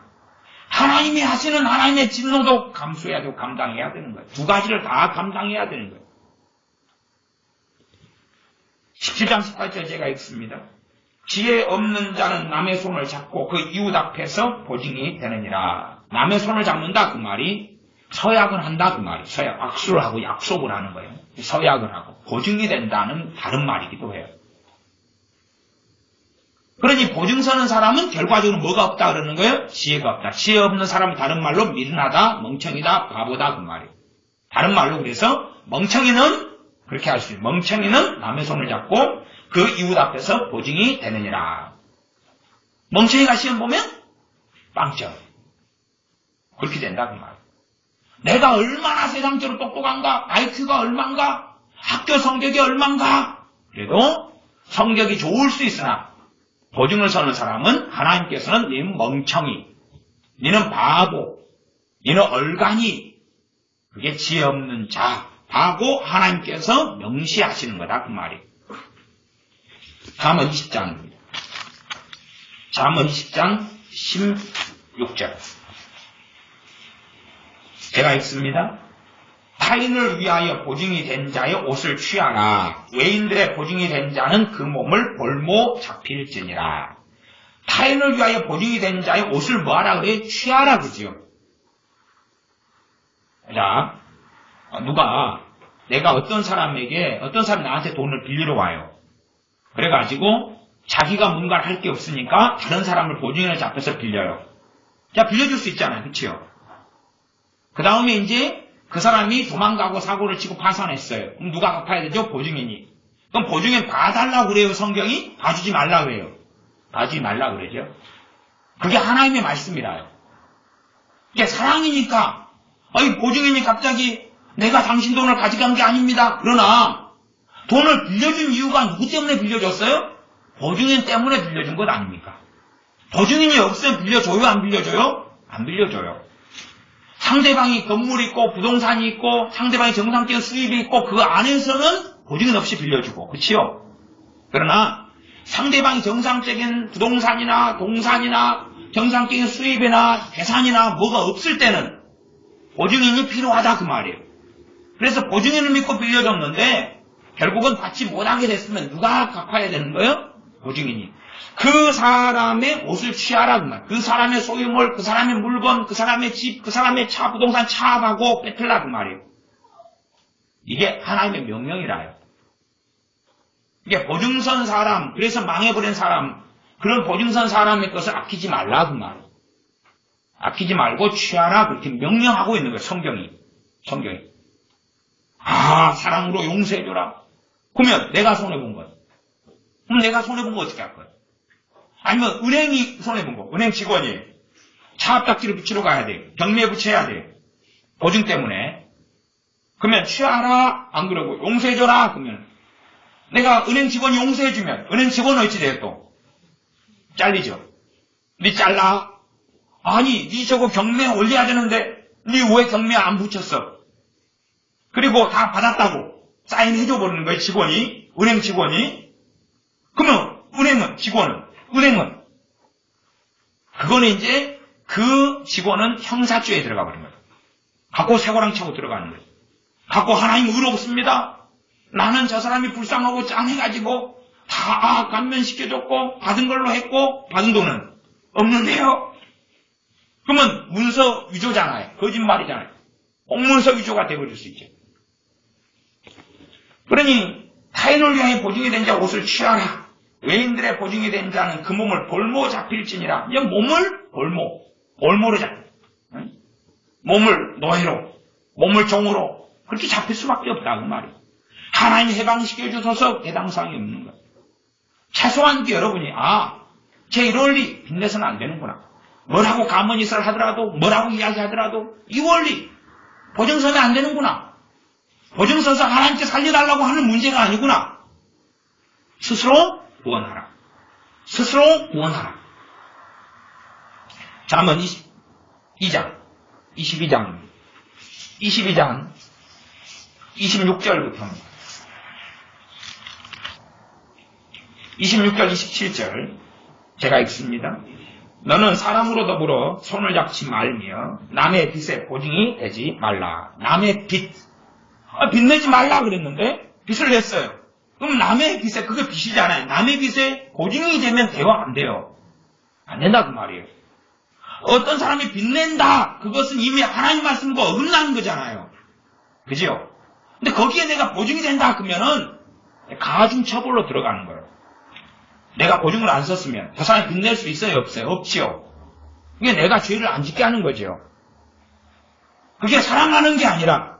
하나님이 하시는 하나님의 진노도 감수해야 되고 감당해야 되는 거예요. 두 가지를 다 감당해야 되는 거예요. 17장 18절 제가 읽습니다. 지혜 없는 자는 남의 손을 잡고 그 이웃 앞에서 보증이 되느니라. 남의 손을 잡는다 그 말이 서약을 한다 그 말이. 서약, 악수를 하고 약속을 하는 거예요. 서약을 하고 보증이 된다는 다른 말이기도 해요. 그러니 보증 서는 사람은 결과적으로 뭐가 없다 그러는 거예요? 지혜가 없다. 지혜 없는 사람은 다른 말로 미련하다, 멍청이다, 바보다 그 말이에요. 다른 말로 그래서 멍청이는 그렇게 할 수 있어요. 멍청이는 남의 손을 잡고 그 이웃 앞에서 보증이 되느니라. 멍청이가 시험 보면 빵점. 그렇게 된다 그 말이에요. 내가 얼마나 세상적으로 똑똑한가? IQ가 얼만가? 학교 성적이 얼만가? 그래도 성적이 좋을 수 있으나 보증을 서는 사람은 하나님께서는 네 멍청이, 너는 바보, 너는 얼간이, 그게 지혜 없는 자라고 하나님께서 명시하시는 거다 그 말이에요. 잠언 20장입니다. 잠언 20장 16절 제가 읽습니다. 타인을 위하여 보증이 된 자의 옷을 취하라. 외인들의 보증이 된 자는 그 몸을 볼모 잡힐지니라. 타인을 위하여 보증이 된 자의 옷을 뭐하라 그래요? 취하라 그지요. 자, 내가 어떤 사람이 나한테 돈을 빌리러 와요. 그래가지고 자기가 뭔가를 할 게 없으니까 다른 사람을 보증인을 잡혀서 빌려요. 자, 빌려줄 수 있잖아요. 그치요? 그 다음에 이제 그 사람이 도망가고 사고를 치고 파산했어요. 그럼 누가 갚아야 되죠? 보증인이. 그럼 보증인 봐달라고 그래요, 성경이? 봐주지 말라 그래요. 봐주지 말라 그러죠. 그게 하나님의 말씀이라요. 이게 사랑이니까, 보증인이 갑자기 내가 당신 돈을 가져간 게 아닙니다. 그러나 돈을 빌려준 이유가 누구 때문에 빌려줬어요? 보증인 때문에 빌려준 것 아닙니까? 보증인이 없으면 빌려줘요? 안 빌려줘요? 안 빌려줘요. 상대방이 건물이 있고 부동산이 있고 상대방이 정상적인 수입이 있고 그 안에서는 보증인 없이 빌려주고, 그치요? 그러나 상대방이 정상적인 부동산이나 동산이나 정상적인 수입이나 재산이나 뭐가 없을 때는 보증인이 필요하다 그 말이에요. 그래서 보증인을 믿고 빌려줬는데 결국은 받지 못하게 됐으면 누가 갚아야 되는 거예요? 보증인이. 그 사람의 옷을 취하라 그 말. 그 사람의 소유물, 그 사람의 물건, 그 사람의 집, 그 사람의 차, 부동산 차압하고 뺏으라 그 말이에요. 이게 하나님의 명령이라요. 이게 보증선 사람, 그래서 망해버린 사람, 그런 보증선 사람의 것을 아끼지 말라 그 말이에요. 아끼지 말고 취하라 그렇게 명령하고 있는 거예요. 성경이. 사랑으로 용서해줘라. 그러면 내가 손해본 거예요. 그럼 내가 손해본 거 어떻게 할 거예요? 아니면 은행이 손해본 거. 은행 직원이 차 앞딱지를 붙이러 가야 돼요. 경매에 붙여야 돼요. 보증 때문에. 그러면 취하라 안 그러고 용서해줘라 그러면 내가 은행 직원이 용서해주면 은행 직원은 어찌 돼요 또? 잘리죠. 니 잘라? 아니 니 저거 경매에 올려야 되는데 니 왜 경매에 안 붙였어? 그리고 다 받았다고 사인해줘 버리는 거예요, 직원이. 은행 직원이. 그러면 은행은 그거는 이제 그 직원은 형사죄에 들어가 버린 거예요. 갖고 쇠고랑 차고 들어가는 거예요. 갖고 하나님 의롭습니다. 나는 저 사람이 불쌍하고 짠해가지고 다 감면시켜줬고 받은 걸로 했고 받은 돈은 없는데요. 그러면 문서 위조잖아요. 거짓말이잖아요. 공문서 위조가 되어버릴 수 있죠. 그러니 타인을 위하여 보증이 된 자 옷을 취하라. 외인들의 보증이 된 자는 그 몸을 볼모 잡힐지니라. 이 몸을 볼모로 잡혀. 몸을 노예로, 몸을 종으로 그렇게 잡힐 수밖에 없다 그 말이에요. 하나님 해방시켜 주셔서 해당사항이 없는 거예요. 최소한 여러분이 제 이 원리 빚내서는 안 되는구나. 뭐라고 가문이설 하더라도 뭐라고 이야기하더라도 이 원리 보증서면 안 되는구나. 보증서서 하나님께 살려달라고 하는 문제가 아니구나. 스스로 구원하라. 스스로 구원하라. 잠언 22장 26절부터입니다. 26절 27절 제가 읽습니다. 너는 사람으로 더불어 손을 잡지 말며 남의 빚에 보증이 되지 말라. 남의 빚. 빚내지 말라 그랬는데 빚을 냈어요. 그럼 남의 빚에 그게 빚이잖아요. 남의 빚에 보증이 되면 돼요? 안 돼요? 안 된다 그 말이에요. 어떤 사람이 빚낸다. 그것은 이미 하나님 말씀과 어긋나는 거잖아요. 그죠? 근데 거기에 내가 보증이 된다 그러면은 가중처벌로 들어가는 거예요. 내가 보증을 안 썼으면 저 사람이 빚낼 수 있어요? 없어요? 없지요. 이게 내가 죄를 안 짓게 하는 거죠. 그게 사랑하는 게 아니라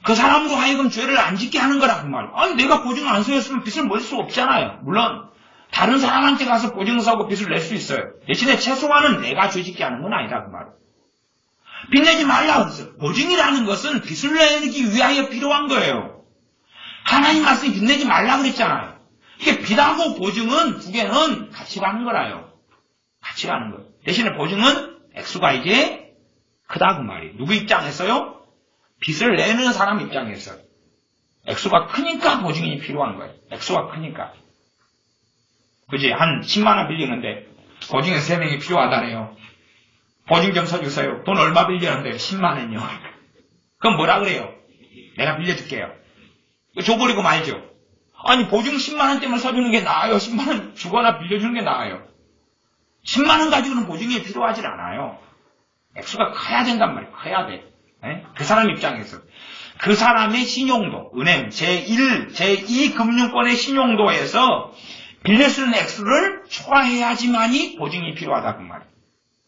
그 사람으로 하여금 죄를 안 짓게 하는 거라 그 말이에요. 아니 내가 보증을 안 서였으면 빚을 낼 수 없잖아요. 물론 다른 사람한테 가서 보증을 서고 빚을 낼 수 있어요. 대신에 최소한은 내가 죄 짓게 하는 건 아니다 그 말이에요. 빚내지 말라 그랬어요. 보증이라는 것은 빚을 내기 위하여 필요한 거예요. 하나님 말씀이 빚내지 말라 그랬잖아요. 이게 빚하고 보증은 두 개는 같이 가는 거라요. 같이 가는 거예요. 대신에 보증은 액수가 이제 크다 그 말이에요. 누구 입장에서요? 빚을 내는 사람 입장에서. 액수가 크니까 보증이 필요한 거예요. 액수가 크니까. 그지? 한 10만 원 빌리는데 보증에 3명이 필요하다네요. 보증 좀 서주세요. 돈 얼마 빌리는데요? 10만 원요. 그럼 뭐라 그래요? 내가 빌려줄게요. 줘버리고 말죠. 아니 보증 10만 원 때문에 서주는 게 나아요? 10만 원 주거나 빌려주는 게 나아요? 10만 원 가지고는 보증이 필요하지 않아요. 액수가 커야 된단 말이에요. 커야 돼. 네? 그 사람 입장에서. 그 사람의 신용도, 은행 제1, 제2 금융권의 신용도에서 빌릴 수 있는 액수를 초과해야지만이 보증이 필요하다 그 말이에요.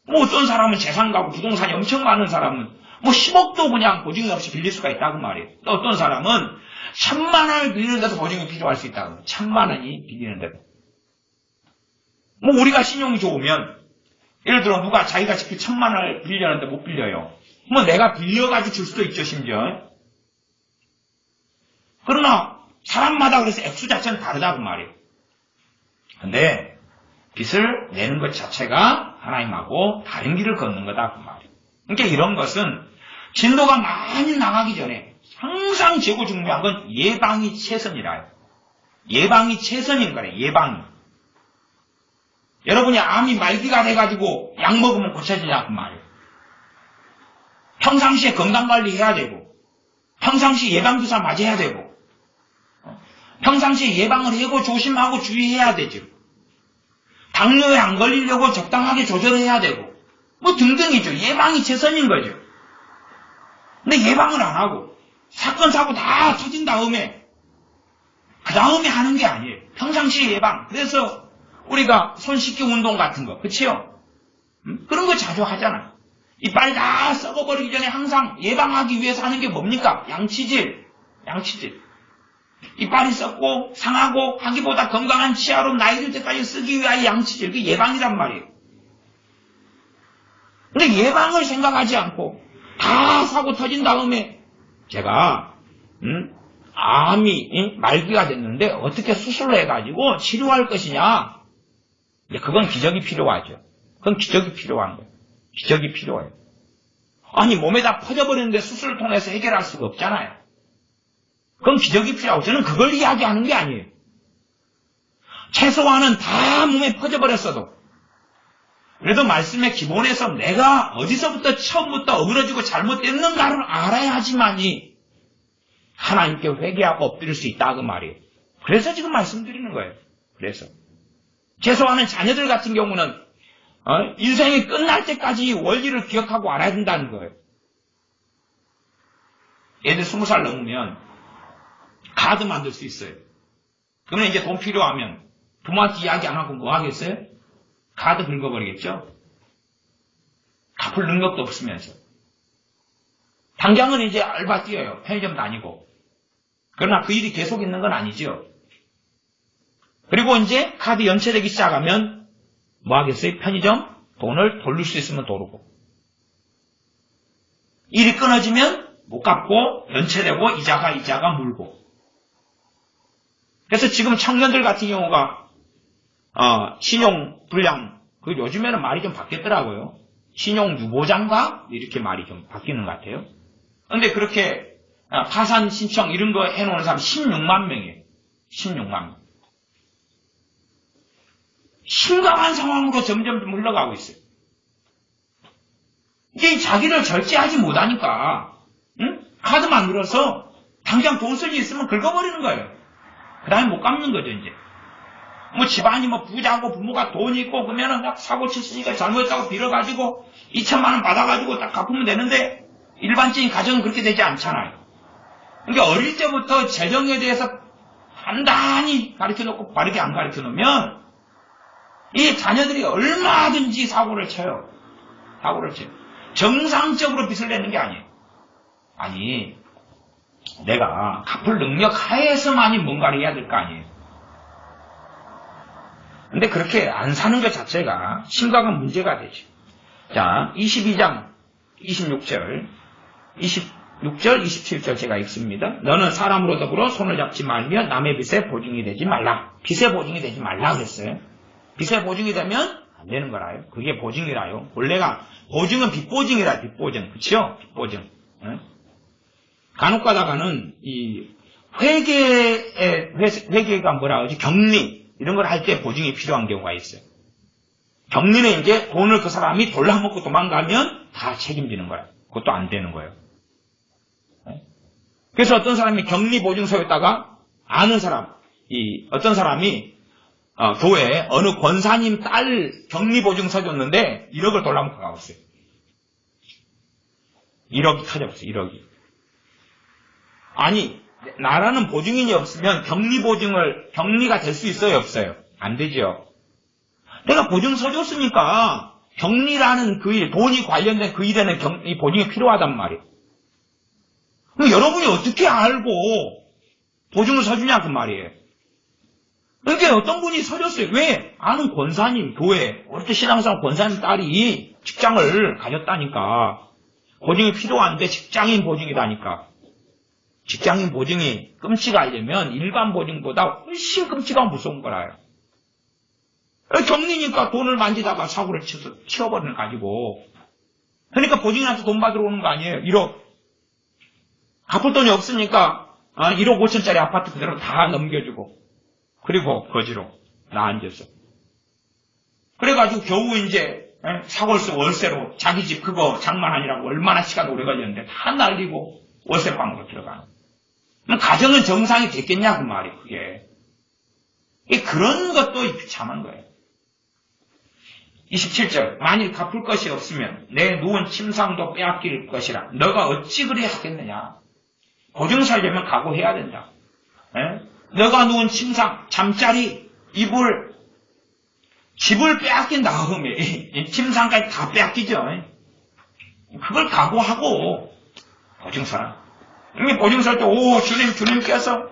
뭐 어떤 사람은 재산 가고 부동산이 엄청 많은 사람은 뭐 10억도 그냥 보증이 없이 빌릴 수가 있다 그 말이에요. 또 어떤 사람은 1000만 원을 빌리는 데도 보증이 필요할 수 있다. 1000만 원이 빌리는 데도. 뭐 우리가 신용이 좋으면 예를 들어 누가 자기가 직접 1000만 원을 빌리려는데 못 빌려요. 뭐 내가 빌려가지고 줄 수도 있죠 심지어. 그러나 사람마다 그래서 액수 자체는 다르다 그 말이에요. 근데 빚을 내는 것 자체가 하나님하고 다른 길을 걷는 거다 그 말이에요. 그러니까 이런 것은 진도가 많이 나가기 전에 항상 제고 중요한 건 예방이 최선이라요. 예방이 최선인 거래. 예방이. 여러분이 암이 말기가 돼가지고 약 먹으면 고쳐지냐 그 말이에요. 평상시에 건강관리 해야 되고 평상시에 예방주사 맞아야 되고 평상시에 예방을 하고 조심하고 주의해야 되죠. 당뇨에 안 걸리려고 적당하게 조절해야 되고 뭐 등등이죠. 예방이 최선인 거죠. 근데 예방을 안 하고 사건 사고 다 터진 다음에 그 다음에 하는 게 아니에요. 평상시에 예방. 그래서 우리가 손 씻기 운동 같은 거 그치요? 그런 거 자주 하잖아요. 이빨 다 썩어버리기 전에 항상 예방하기 위해서 하는 게 뭡니까? 양치질. 이빨이 썩고 상하고 하기보다 건강한 치아로 나이 들 때까지 쓰기 위하여 양치질. 그게 예방이란 말이에요. 근데 예방을 생각하지 않고 다 사고 터진 다음에 제가 암이 말기가 됐는데 어떻게 수술을 해가지고 치료할 것이냐. 그건 기적이 필요하죠. 그건 기적이 필요한 거예요. 기적이 필요해요. 아니 몸에다 퍼져버리는데 수술을 통해서 해결할 수가 없잖아요. 그건 기적이 필요하고 저는 그걸 이야기하는 게 아니에요. 최소한은 다 몸에 퍼져버렸어도 그래도 말씀의 기본에서 내가 어디서부터 처음부터 어그러지고 잘못됐는가를 알아야지만이 하나님께 회개하고 엎드릴 수 있다 그 말이에요. 그래서 지금 말씀드리는 거예요. 그래서 최소한은 자녀들 같은 경우는 인생이 끝날 때까지 원리를 기억하고 알아야 된다는 거예요. 애들 20살 넘으면 카드 만들 수 있어요. 그러면 이제 돈 필요하면 부모한테 이야기 안 하고 뭐 하겠어요? 카드 긁어버리겠죠? 갚을 능력도 없으면서. 당장은 이제 알바 뛰어요. 편의점 다니고. 그러나 그 일이 계속 있는 건 아니죠. 그리고 이제 카드 연체되기 시작하면 뭐 하겠어요? 편의점 돈을 돌릴 수 있으면 도르고. 일이 끊어지면 못 갚고 연체되고 이자가 물고. 그래서 지금 청년들 같은 경우가 신용 불량, 그 요즘에는 말이 좀 바뀌었더라고요. 신용 유보장가 이렇게 말이 좀 바뀌는 것 같아요. 그런데 그렇게 파산 신청 이런 거 해놓은 사람 16만 명이에요. 16만 명. 심각한 상황으로 점점 흘러가고 있어요. 이게 자기를 절제하지 못하니까 카드 만들어서 당장 돈 쓸 일 있으면 긁어버리는 거예요. 그 다음에 못 갚는 거죠 이제. 뭐 집안이 뭐 부자고 부모가 돈이 있고 그러면은 딱 사고 쳤으니까 잘못했다고 빌어가지고 2천만 원 받아가지고 딱 갚으면 되는데 일반적인 가정은 그렇게 되지 않잖아요. 그러니까 어릴 때부터 재정에 대해서 단단히 가르쳐놓고 바르게 안 가르쳐놓으면 이 자녀들이 얼마든지 사고를 쳐요. 사고를 쳐요. 정상적으로 빚을 내는 게 아니에요. 아니 내가 갚을 능력 하에서만이 뭔가를 해야 될 거 아니에요. 근데 그렇게 안 사는 것 자체가 심각한 문제가 되죠. 자, 22장 26절 27절 제가 읽습니다. 너는 사람으로 더불어 손을 잡지 말며 남의 빚에 보증이 되지 말라. 빚에 보증이 되지 말라 그랬어요. 빚에 보증이 되면 안 되는 거라요. 그게 보증이라요. 원래가 보증은 빚보증이라 빚보증. 그쵸? 빚보증. 간혹 가다가는 이 회계가 뭐라 그러지? 격리 이런 걸 할 때 보증이 필요한 경우가 있어요. 격리는 이제 돈을 그 사람이 돌려먹고 도망가면 다 책임지는 거야. 그것도 안 되는 거예요. 그래서 어떤 사람이 격리 보증서에다가 아는 사람, 어떤 사람이 교회에 어느 권사님 딸 격리 보증서 줬는데 1억을 돌려먹고 가봤어요. 1억이 터졌어요. 1억이. 아니 나라는 보증인이 없으면 격리가 될 수 있어요? 없어요? 안 되죠. 내가 보증서 줬으니까 격리라는 그 일, 돈이 관련된 그 일에는 이 보증이 필요하단 말이에요. 그럼 여러분이 어떻게 알고 보증을 서주냐 그 말이에요. 그러니까 어떤 분이 서줬어요. 왜? 아는 권사님, 교회, 어릴 신앙생활 권사님 딸이 직장을 가졌다니까. 보증이 필요한데 직장인 보증이다니까. 직장인 보증이 끔찍하려면 일반 보증보다 훨씬 끔찍하고 무서운 거라요. 격리니까 돈을 만지다가 사고를 치워버리는 가지고. 그러니까 보증인한테 돈 받으러 오는 거 아니에요. 1억. 갚을 돈이 없으니까 1억 5천짜리 아파트 그대로 다 넘겨주고. 그리고 거지로 나앉아서. 그래가지고 겨우 이제 사골수 월세로 자기 집 그거 장만하느라고 얼마나 시간 오래 걸렸는데 다 날리고 월세방으로 들어가는. 가정은 정상이 됐겠냐 그 말이 그게. 그런 것도 비참한 거예요. 27절 만일 갚을 것이 없으면 내 누운 침상도 빼앗길 것이라 너가 어찌 그리 하겠느냐. 보증서려면 각오해야 된다. 너가 누운 침상, 잠자리, 이불, 집을 빼앗긴 다음에 침상까지 다 빼앗기죠. 그걸 각오하고 보증서라. 보증서할 때 주님께서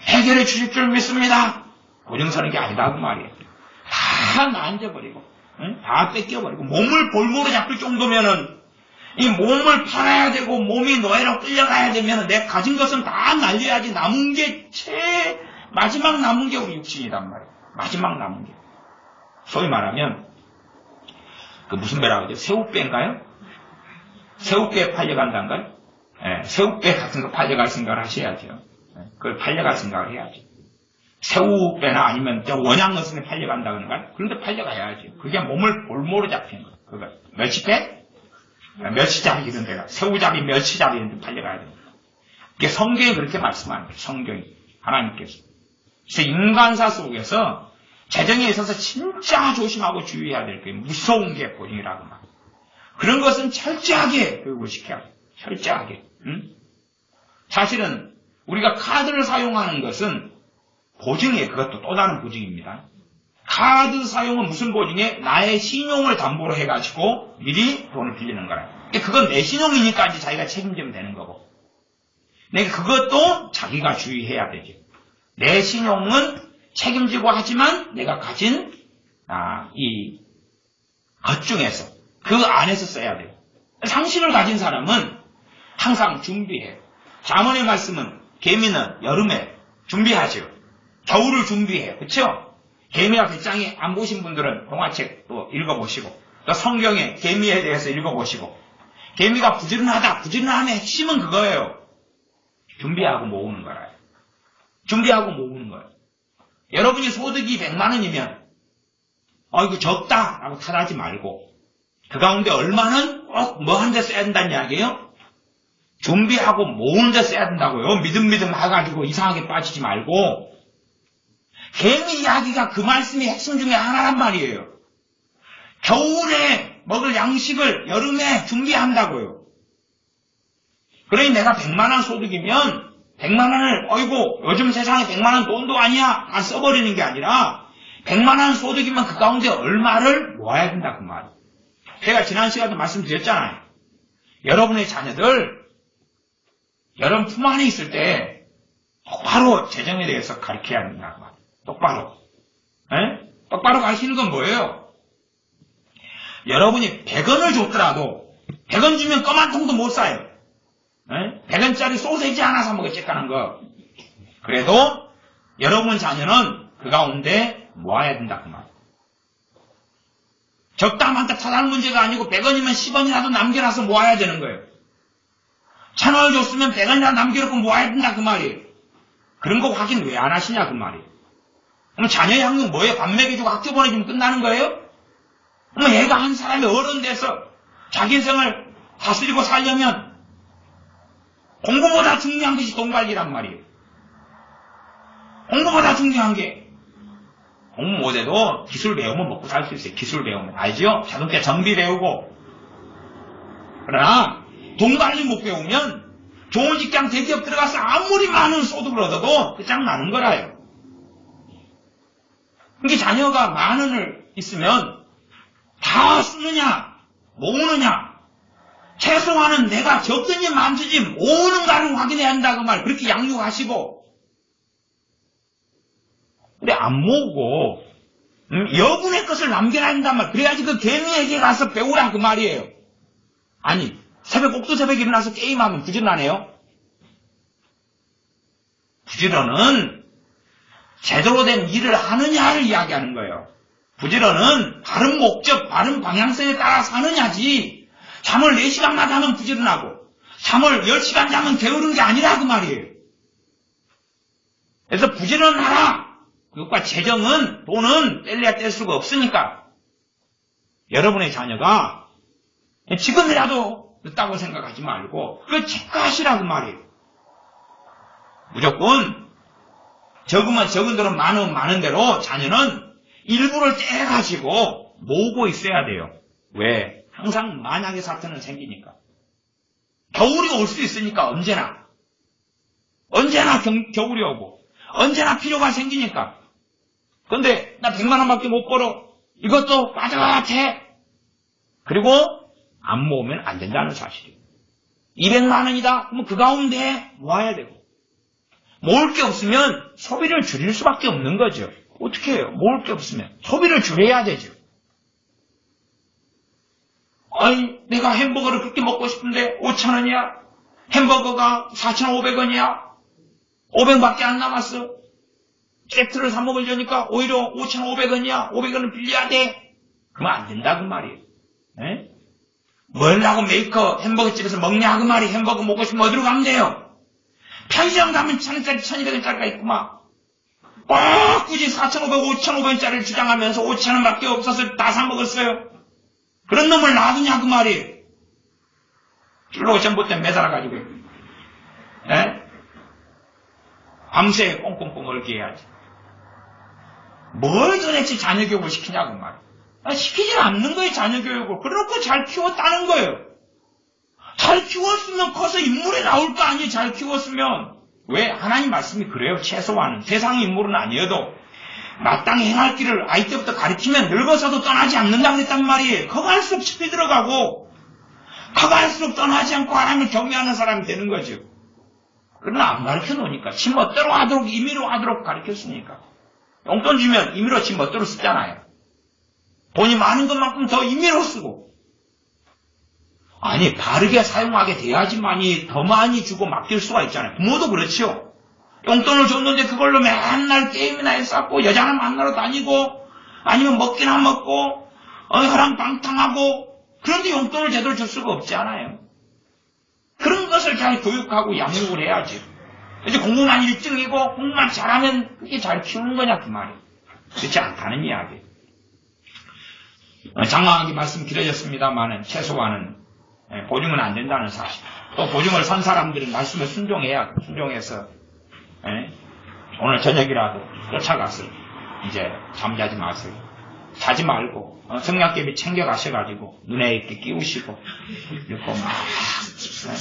해결해 주실 줄 믿습니다. 보증서는 게 아니다 그 말이에요. 다 나앉아버리고 다 뺏겨버리고 몸을 볼모로 잡힐 정도면은 이 몸을 팔아야 되고 몸이 노예로 끌려가야 되면 내 가진 것은 다 날려야지 남은 게 마지막 남은 게 우리 육신이란 말이에요. 마지막 남은 게. 소위 말하면 그 무슨 배라고 하죠? 새우배인가요? 새우배 팔려간다는가요? 새우배 같은 거 팔려갈 생각을 하셔야죠. 그걸 팔려갈 생각을 해야지. 새우배나 아니면 원양 어선에 팔려간다는 거 그런데 팔려가야지. 그게 몸을 볼모로 잡히는 거야. 그거 멸치배? 멸치잡이 이런 데가 새우잡이, 멸치잡이 이런 데 팔려가야 됩니다. 이게 성경이 그렇게 말씀하는 거예요. 성경이 하나님께서. 그래서 인간사 속에서 재정에 있어서 진짜 조심하고 주의해야 될 게 무서운 게 보증이라고 말이에요. 그런 것은 철저하게 교육을 시켜야 돼요. 철저하게. 사실은 우리가 카드를 사용하는 것은 보증이에요. 그것도 또 다른 보증입니다. 카드 사용은 무슨 보증에? 나의 신용을 담보로 해가지고 미리 돈을 빌리는 거라. 그건 내 신용이니까 이제 자기가 책임지면 되는 거고. 그러니까 그것도 자기가 주의해야 되지. 내 신용은 책임지고 하지만 내가 가진 이 것 중에서 그 안에서 써야 돼요. 상식을 가진 사람은 항상 준비해요. 잠언의 말씀은 개미는 여름에 준비하죠. 겨울을 준비해요. 그렇죠? 개미와 배짱이 안 보신 분들은 동화책 또 읽어보시고 또 성경에 개미에 대해서 읽어보시고 개미가 부지런함의 핵심은 그거예요. 준비하고 모으는 거라요. 준비하고 모으는 거예요. 여러분이 소득이 100만 원이면 이거 적다 라고 탓하지 말고 그 가운데 얼마는 꼭 뭐 한 데 써야 된다는 이야기예요? 준비하고 모으는 데 써야 된다고요. 믿음 해가지고 이상하게 빠지지 말고 개미 이야기가 그 말씀이 핵심 중에 하나란 말이에요. 겨울에 먹을 양식을 여름에 준비한다고요. 그러니 내가 100만 원 소득이면 100만 원을 요즘 세상에 100만 원 돈도 아니야 다 써버리는 게 아니라 100만 원 소득이면 그 가운데 얼마를 모아야 된다 그 말이에요. 제가 지난 시간에 말씀드렸잖아요. 여러분의 자녀들 여러분 품 안에 있을 때 똑바로 재정에 대해서 가르쳐야 된다 그 말이에요. 똑바로. 똑바로 가르치는 건 뭐예요? 여러분이 100원을 줬더라도 100원 주면 껌 한 통도 못 사요. 100원짜리 소세지 하나 사 먹었지까는 거. 그래도 여러분 자녀는 그 가운데 모아야 된다 그 말. 적다 많다 타다는 문제가 아니고 100원이면 10원이라도 남겨놔서 모아야 되는 거예요. 1000원을 줬으면 100원이라도 남겨놓고 모아야 된다 그 말이에요. 그런 거 확인 왜 안 하시냐 그 말이에요. 그럼 자녀의 학력 뭐예요? 밥 먹여주고 학교 보내주면 끝나는 거예요? 그럼 얘가 한 사람이 어른 돼서 자기 인생을 다스리고 살려면 공부보다 중요한 것이 돈 관리란 말이에요. 공부보다 중요한 게 공부 못해도 기술 배우면 먹고 살 수 있어요. 기술 배우면. 알죠? 자동차 정비 배우고. 그러나 돈 관리 못 배우면 좋은 직장 대기업 들어가서 아무리 많은 소득을 얻어도 끝장나는 거라요. 그러니까 자녀가 만 원을 있으면 다 쓰느냐 모으느냐 최소한은 내가 적든지 많든지 모으는가를 확인해야 한다 그 말. 그렇게 양육하시고 근데 안 모으고 여분의 것을 남겨놔야 한단 말. 그래야지 그 개미에게 가서 배우라 그 말이에요. 아니 옥두 새벽에 일어나서 게임하면 부지런하네요. 부지런은 제대로 된 일을 하느냐를 이야기하는 거예요. 부지런은 바른 목적, 바른 방향성에 따라서 하느냐지 잠을 4시간만 자면 부지런하고 잠을 10시간 자면 게으른 게 아니라 그 말이에요. 그래서 부지런하라. 그것과 재정은 돈은 뗄래야 뗄 수가 없으니까 여러분의 자녀가 지금이라도 늦다고 생각하지 말고 그걸 체크하시라 그 말이에요. 무조건 적으면 적은 대로 많으면 많은 대로 자녀는 일부를 떼가지고 모으고 있어야 돼요. 왜? 항상 만약의 사태는 생기니까. 겨울이 올 수 있으니까 언제나 겨울이 오고 언제나 필요가 생기니까. 근데 나 100만 원밖에 못 벌어. 이것도 빠져가 같아. 그리고 안 모으면 안 된다는 사실이에요. 200만 원이다. 그러면 그 가운데 모아야 되고. 모을 게 없으면 소비를 줄일 수밖에 없는 거죠. 어떻게 해요? 모을 게 없으면 소비를 줄여야 되죠. 아니 내가 햄버거를 그렇게 먹고 싶은데 5,000원이야. 햄버거가 4,500원이야. 500밖에 안 남았어. 세트를 사 먹으려니까 오히려 5,500원이야. 500원을 빌려야 돼. 그러면 안 된다 그 말이에요. 네? 뭘 하고 메이커 햄버거 집에서 먹냐 그 말이. 햄버거 먹고 싶으면 어디로 가면 돼요? 편의점 가면 1,000원짜리, 1,200원짜리가 있구만. 굳이 4,500원, 5,500원짜리를 주장하면서 5,000원밖에 없어서 다 사먹었어요. 그런 놈을 놔두냐 그 말이에요. 줄로 전봇대 매달아가지고 밤새 꽁꽁꽁 얽게 해야지. 뭘 도대체 자녀교육을 시키냐고 말이에요. 시키질 않는 거예요, 자녀교육을. 그래놓고 잘 키웠다는 거예요. 잘 키웠으면 커서 인물이 나올 거 아니에요, 잘 키웠으면. 왜? 하나님 말씀이 그래요, 최소한은. 세상 인물은 아니어도 마땅히 행할 길을 아이 때부터 가르치면 늙어서도 떠나지 않는다고 그랬단 말이에요. 커 갈수록 깊이 들어가고 커 갈수록 떠나지 않고 하나님을 경외하는 사람이 되는 거죠. 그러나 안 가르쳐 놓으니까 지 멋대로 하도록, 임의로 하도록 가르쳤으니까. 용돈 주면 임의로 지 멋대로 쓰잖아요. 돈이 많은 것만큼 더 임의로 쓰고. 아니, 바르게 사용하게 돼야지만이 더 많이 주고 맡길 수가 있잖아요. 부모도 그렇죠. 용돈을 줬는데 그걸로 맨날 게임이나 했었고 여자나 만나러 다니고 아니면 먹기나 먹고 허랑방탕하고 그런데 용돈을 제대로 줄 수가 없지 않아요. 그런 것을 잘 교육하고 양육을 해야지. 이제 공부만 1등이고 공부만 잘하면 그게 잘 키우는 거냐 그 말이에요. 그렇지 않다는 이야기. 장황하게 말씀 길어졌습니다만은 최소한은 보증은 안 된다는 사실. 또 보증을 선 사람들은 말씀을 순종해서 오늘 저녁이라도 쫓아가서 이제 잠자지 마세요. 자지 말고 성냥개비 챙겨가셔가지고 눈에 이렇게 끼우시고 이렇게 막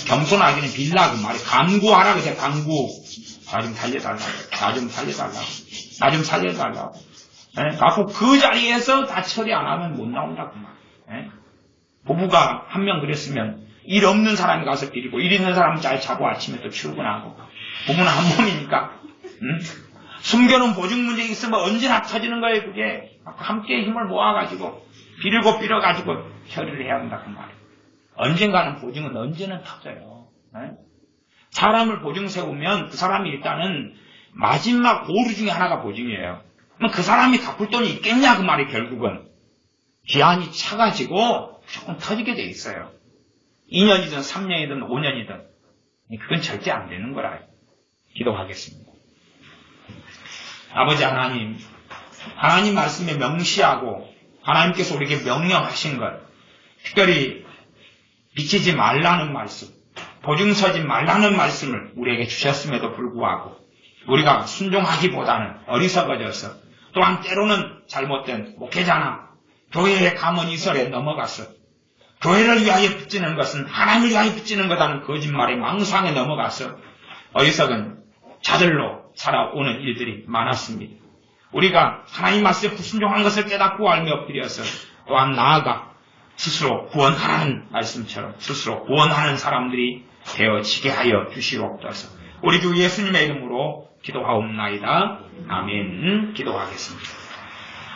겸손하기는 빌라고 말이 간구하라 그래. 간구. 나 좀 살려달라고. 나 좀 살려달라고. 나 좀 살려달라고. 갖고 그 자리에서 다 처리 안 하면 못 나온다고 말. 부부가 한 명 그랬으면 일 없는 사람이 가서 빌리고 일 있는 사람은 잘 자고 아침에 또 출근하고. 부부는 한 몸이니까. 숨겨놓은 보증 문제 있으면 언제나 터지는 거예요, 그게. 함께 힘을 모아가지고, 빌어가지고 처리를 해야 한다, 그 말이에요. 언젠가는 보증은 언제는 터져요. 사람을 보증 세우면 그 사람이 일단은 마지막 보루 중에 하나가 보증이에요. 그럼 그 사람이 갚을 돈이 있겠냐, 그 말이 결국은. 기한이 차가지고 조금 터지게 돼 있어요. 2년이든 3년이든 5년이든. 그건 절대 안 되는 거라. 기도하겠습니다. 아버지 하나님, 하나님 말씀에 명시하고 하나님께서 우리에게 명령하신 것, 특별히 비치지 말라는 말씀, 보증서지 말라는 말씀을 우리에게 주셨음에도 불구하고 우리가 순종하기보다는 어리석어져서 또한 때로는 잘못된 목회자나 교회의 가문이설에 넘어가서 교회를 위하여 빚지는 것은 하나님을 위하여 빚지는 거다는 거짓말의 망상에 넘어가서 어리석은 자들로 살아오는 일들이 많았습니다. 우리가 하나님 말씀에 불순종한 것을 깨닫고 알며 엎드려서 또한 나아가 스스로 구원하라는 말씀처럼 스스로 구원하는 사람들이 되어지게 하여 주시옵소서. 우리 주 예수님의 이름으로 기도하옵나이다. 아멘. 기도하겠습니다.